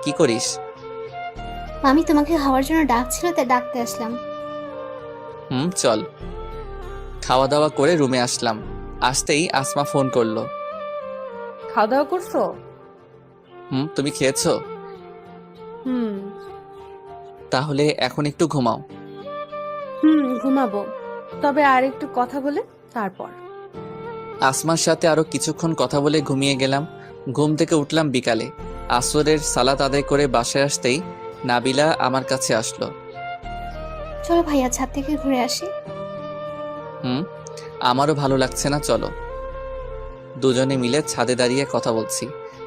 কি করিস?
আমি তোমাকে খাওয়ার জন্য ডাকছিল, তাই ডাকতে আসলাম।
চল। খাওয়া দাওয়া করে রুমে আসলাম। আসতেই আসমা ফোন করলো।
খাওয়া দাওয়া করছো?
তুমি খেয়েছো?
হুম
তাহলে এখন একটু ঘুমাও।
ঘুমাবো, তবে আর একটু কথা বলে তারপর।
আসমার সাথে আরো কিছুক্ষণ কথা বলে ঘুমিয়ে গেলাম। ঘুম থেকে উঠলাম বিকালে। আসরের সালাত আদায় করে বাসায় আসতেই নাবিলা আমার কাছে আসলো।
চলো ভাইয়া, ছাদ থেকে ঘুরে আসি।
আমারও ভালো লাগছে না, চলো। দুজনে মিলে ছাদে দাঁড়িয়ে কথা বলছি।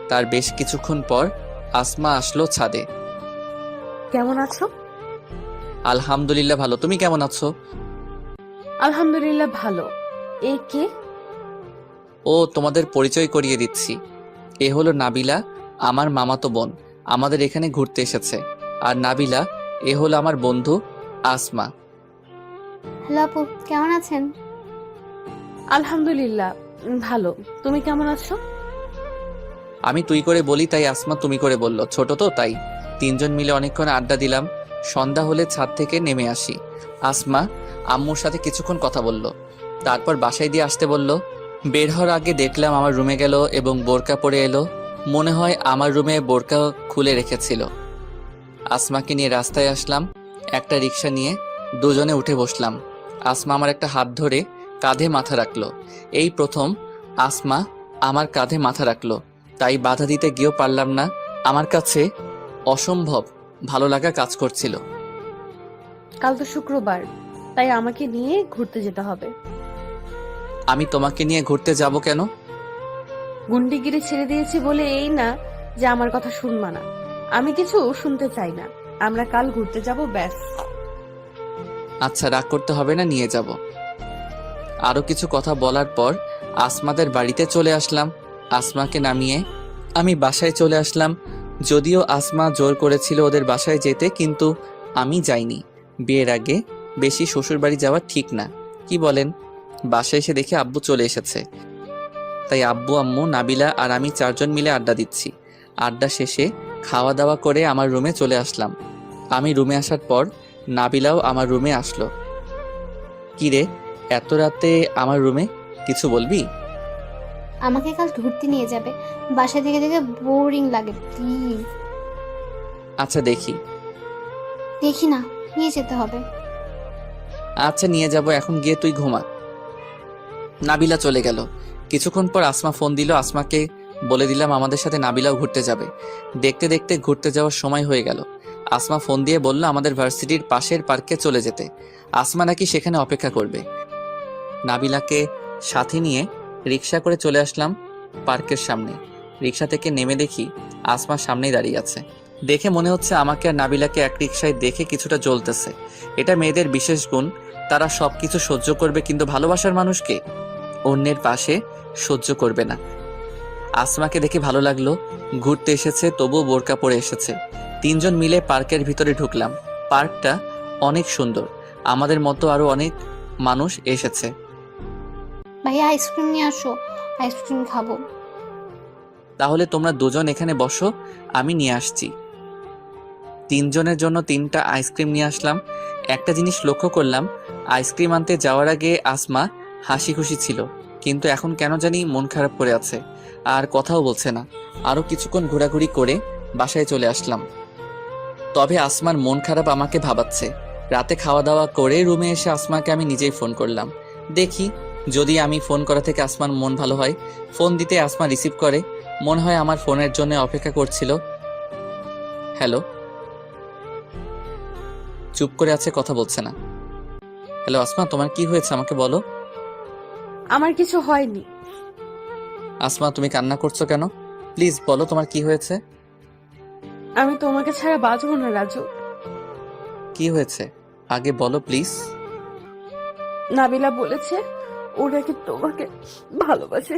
তার বেশ কিছুক্ষণ পর আসমা আসলো ছাদে।
কেমন আছো?
আলহামদুলিল্লাহ ভালো, তুমি কেমন আছো?
আলহামদুলিল্লাহ ভালো। এ কে?
ও, তোমাদের পরিচয় করিয়ে দিচ্ছি। এ হলো নাবিলা, আমার মামাতো বোন। আমাদের এখানে ঘুরতে এসেছে। আর নাবিলা, এ হলো আমার বন্ধু আসমা।
হ্যালো আপু, কেমন আছেন?
আলহামদুলিল্লাহ ভালো। তুমি কেমন আছো?
আমি তুই করে বলি তাই আসমা তুমি করে বলল, ছোট তো তাই। তিনজন মিলে অনেকক্ষণ আড্ডা দিলাম। সন্ধ্যা হলে ছাদ থেকে নেমে আসি। আসমা আম্মুর সাথে কিছুক্ষণ কথা বলল, তারপর বাসায় দিয়ে আসতে বলল। বের হওয়ার আগে দেখলাম আমার রুমে গেল এবং বোরকা পরে এলো। মনে হয় আমার রুমে বোরকা খুলে রেখেছিল। আসমাকে নিয়ে রাস্তায় আসলাম। একটা রিক্সা নিয়ে দুজনে উঠে বসলাম। আসমা আমার একটা হাত ধরে কাঁধে মাথা রাখলো। এই প্রথম আসমা আমার কাঁধে মাথা রাখলো, তাই বাধা দিতে গিয়েও পারলাম না। আমার কাছে অসম্ভব ভালো লাগা কাজ করছিল।
কাল তো শুক্রবার, তাই আমাকে নিয়ে ঘুরতে যেতে হবে।
আমি তোমাকে নিয়ে ঘুরতে যাব কেন?
গুন্ডিগিরি ছেড়ে দিয়েছি বলে এই না যে আমার কথা শুনবা না। আমি কিছু শুনতে চাই না। আমরা কাল ঘুরতে যাব, ব্যাস।
আচ্ছা, রাগ করতে হবে না, নিয়ে যাব। আরো কিছু কথা বলার পর আসমাদের বাড়িতে চলে আসলাম। আসমাকে নামিয়ে আমি বাসায় চলে আসলাম। যদিও আসমা জোর করেছিল ওদের বাসায় যেতে, কিন্তু আমি যাইনি। বিয়ের আগে বেশি শ্বশুর বাড়ি যাওয়া ঠিক না, কি বলেন? বাসায় এসে দেখে আব্বু চলে এসেছে। তাই আব্বু, আম্মু, নাবিলা আর আমি চারজন মিলে আড্ডা দিচ্ছি। আড্ডা শেষে খাওয়া দাওয়া করে আমার রুমে চলে আসলাম। আমি রুমে আসার পর নাবিলাও আমার রুমে আসলো। কি রে, এত রাতে আমার রুমে, কিছু বলবি?
আমাকে কাল ঘুরতে নিয়ে যাবে, বাসা থেকে দেখে বোরিং লাগে, প্লিজ।
আচ্ছা দেখি।
দেখি না, নিয়ে যেতে হবে।
আচ্ছা নিয়ে যাব, এখন গিয়ে তুই ঘুমা। নাবিলা চলে গেল। কিছুক্ষণ পর আসমা ফোন দিল। আসমাকে বলে দিলাম আমাদের সাথে নাবিলাও ঘুরতে যাবে। দেখতে দেখতে ঘুরতে যাওয়ার সময় হয়ে গেল। আসমা ফোন দিয়ে বলল আমাদের ভার্সিটির পাশের পার্কে চলে যেতে। আসমা নাকি সেখানে অপেক্ষা করবে। নাবিলাকে সাথে নিয়ে রিক্সা করে চলে আসলাম পার্কের সামনে। রিক্সা থেকে নেমে দেখি আসমা সামনেই দাঁড়িয়ে আছে। দেখে মনে হচ্ছে আমাকে আর নাবিলাকে এক রিক্সায় দেখে কিছুটা জ্বলতেছে। এটা মেয়েদের বিশেষ গুণ, তারা সবকিছু সহ্য করবে, কিন্তু ভালোবাসার মানুষকে অন্যের পাশে সহ্য করবে না। আসমাকে দেখে ভালো লাগলো। ঘুরতে এসেছে, তবুও বোরকা পরে এসেছে। তিনজন মিলে পার্কের ভিতরে ঢুকলাম। পার্কটা অনেক সুন্দর। আমাদের মতো আরো অনেক মানুষ এসেছে।
ভাইয়া আইসক্রিম নিয়ে আসো, আইসক্রিম খাবো।
তাহলে তোমরা দুজন এখানে বসো, আমি নিয়ে আসছি। তিনজনের জন্য 3টা আইসক্রিম নিয়ে আসলাম। একটা জিনিস লক্ষ্য করলাম, আইসক্রিম আনতে যাওয়ার আগে আসমা হাসি খুশি ছিল, কিন্তু এখন কেন জানি মন খারাপ করে আছে, আর কথাও বলছে না। আরো কিছুক্ষণ ঘোরাঘুরি করে বাসায় চলে আসলাম। তবে আসমার মন খারাপ আমাকে ভাবাচ্ছে। রাতে খাওয়া দাওয়া করে রুমে এসে আসমাকে আমি নিজেই ফোন করলাম। দেখি যদি আমি ফোন করা থেকে আসমার মন ভালো হয়। ফোন দিতে আসমা রিসিভ করে। মনে হয় আমার ফোনের জন্য অপেক্ষা করছিল। হ্যালো। চুপ করে আছে, কথা বলছে না। হ্যালো আসমা, তোমার কি হয়েছে আমাকে বলো।
আমার কিছু হয়নি।
আসমা, তুমি কান্না করছো কেন? প্লিজ বলো তোমার কি হয়েছে।
আমি তোমাকে ছাড়া বাঁচবো না রাজু।
কি হয়েছে আগে বলো প্লিজ।
নাবিলা বলেছে ও নাকি তোমাকে ভালোবাসে।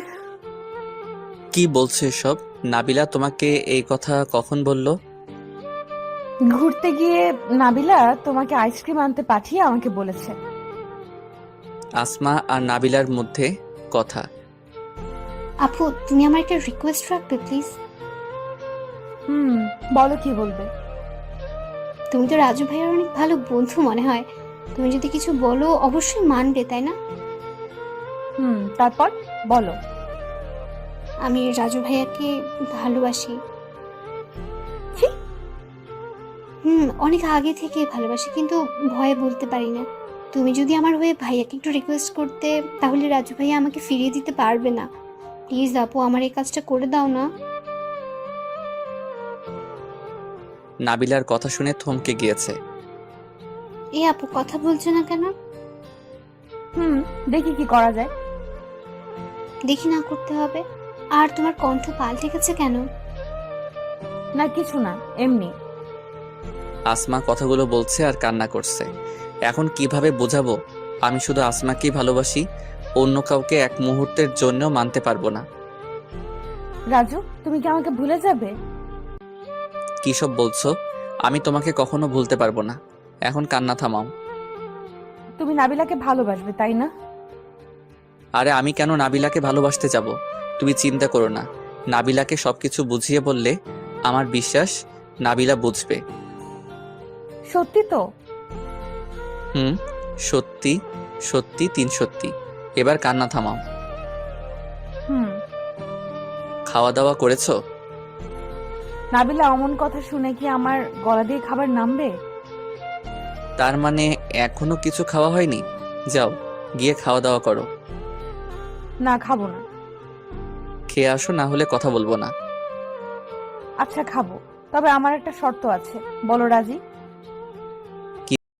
কি বলছো এসব? নাবিলা তোমাকে এই কথা কখন বললো?
ঘুরতে গিয়ে নাবিলা তোমাকে আইসক্রিম আনতে পাঠিয়ে আমাকে বলেছে।
আসমা আর নাবিলার মধ্যে কথা।
আপু তুমি আমার একটা রিকোয়েস্ট রাখবে প্লিজ?
বলো কি বলবে।
তুমি তো রাজু ভাইয়ের অনেক ভালো বন্ধু মনে হয়, তুমি যদি কিছু বলো অবশ্যই মানবে, তাই না?
তারপর বলো।
আমি রাজু ভাইয়াকে ভালোবাসি।
কি?
অনেক আগে থেকে ভালোবাসি, কিন্তু ভয়ে বলতে পারি না। তুমি যদি আমার হয়ে ভাইয়াকে একটু রিকোয়েস্ট করতে, তাহলে রাজু ভাইয়া আমাকে ফিরিয়ে দিতে পারবে না। প্লিজ আপু, আমার এই কাজটা করে দাও না।
নাবিলার কথা শুনে থমকে গিয়েছে।
এ আপু, কথা বলছো না কেন?
দেখি কি করা যায়।
দেখি না করতে হবে। আর তোমার কণ্ঠ পাল্টে গেছে কেন?
না কিছু না, এমনি।
আসমা কথাগুলো বলছে আর কান্না করছে। এখন কিভাবে বোঝাবো আমি শুধু আসমাকেই ভালোবাসি, অন্য কাউকে এক মুহূর্তের জন্য মানতে পারবো না।
রাজু, তুমি কি আমাকে ভুলে যাবে?
কি সব বলছো? আমি তোমাকে কখনো ভুলতে পারবো না। এখন কান্না থামাও।
তুমি নাবিলাকে ভালোবাসবে, তাই না?
আরে আমি কেন নাবিলাকে ভালোবাসতে যাব? তুমি চিন্তা করো না, নাবিলাকে সবকিছু বুঝিয়ে বললে আমার বিশ্বাস নাবিলা বুঝবে।
সত্যি তো?
সত্যি সত্যি 3 সত্যি। এবার কান্না থামাও। খাওয়া দাওয়া করেছো?
নাবিলা অমন কথা শুনে কি আমার গলা দিয়ে খাবার নামবে?
তার মানে এখনো কিছু খাওয়া হয়নি? যাও গিয়ে খাওয়া দাওয়া করো।
না, খাবো না।
খেয়ে আসো, না হলে কথা বলবো না।
আচ্ছা খাবো, তবে আমার একটা শর্ত আছে। বলো রাজি?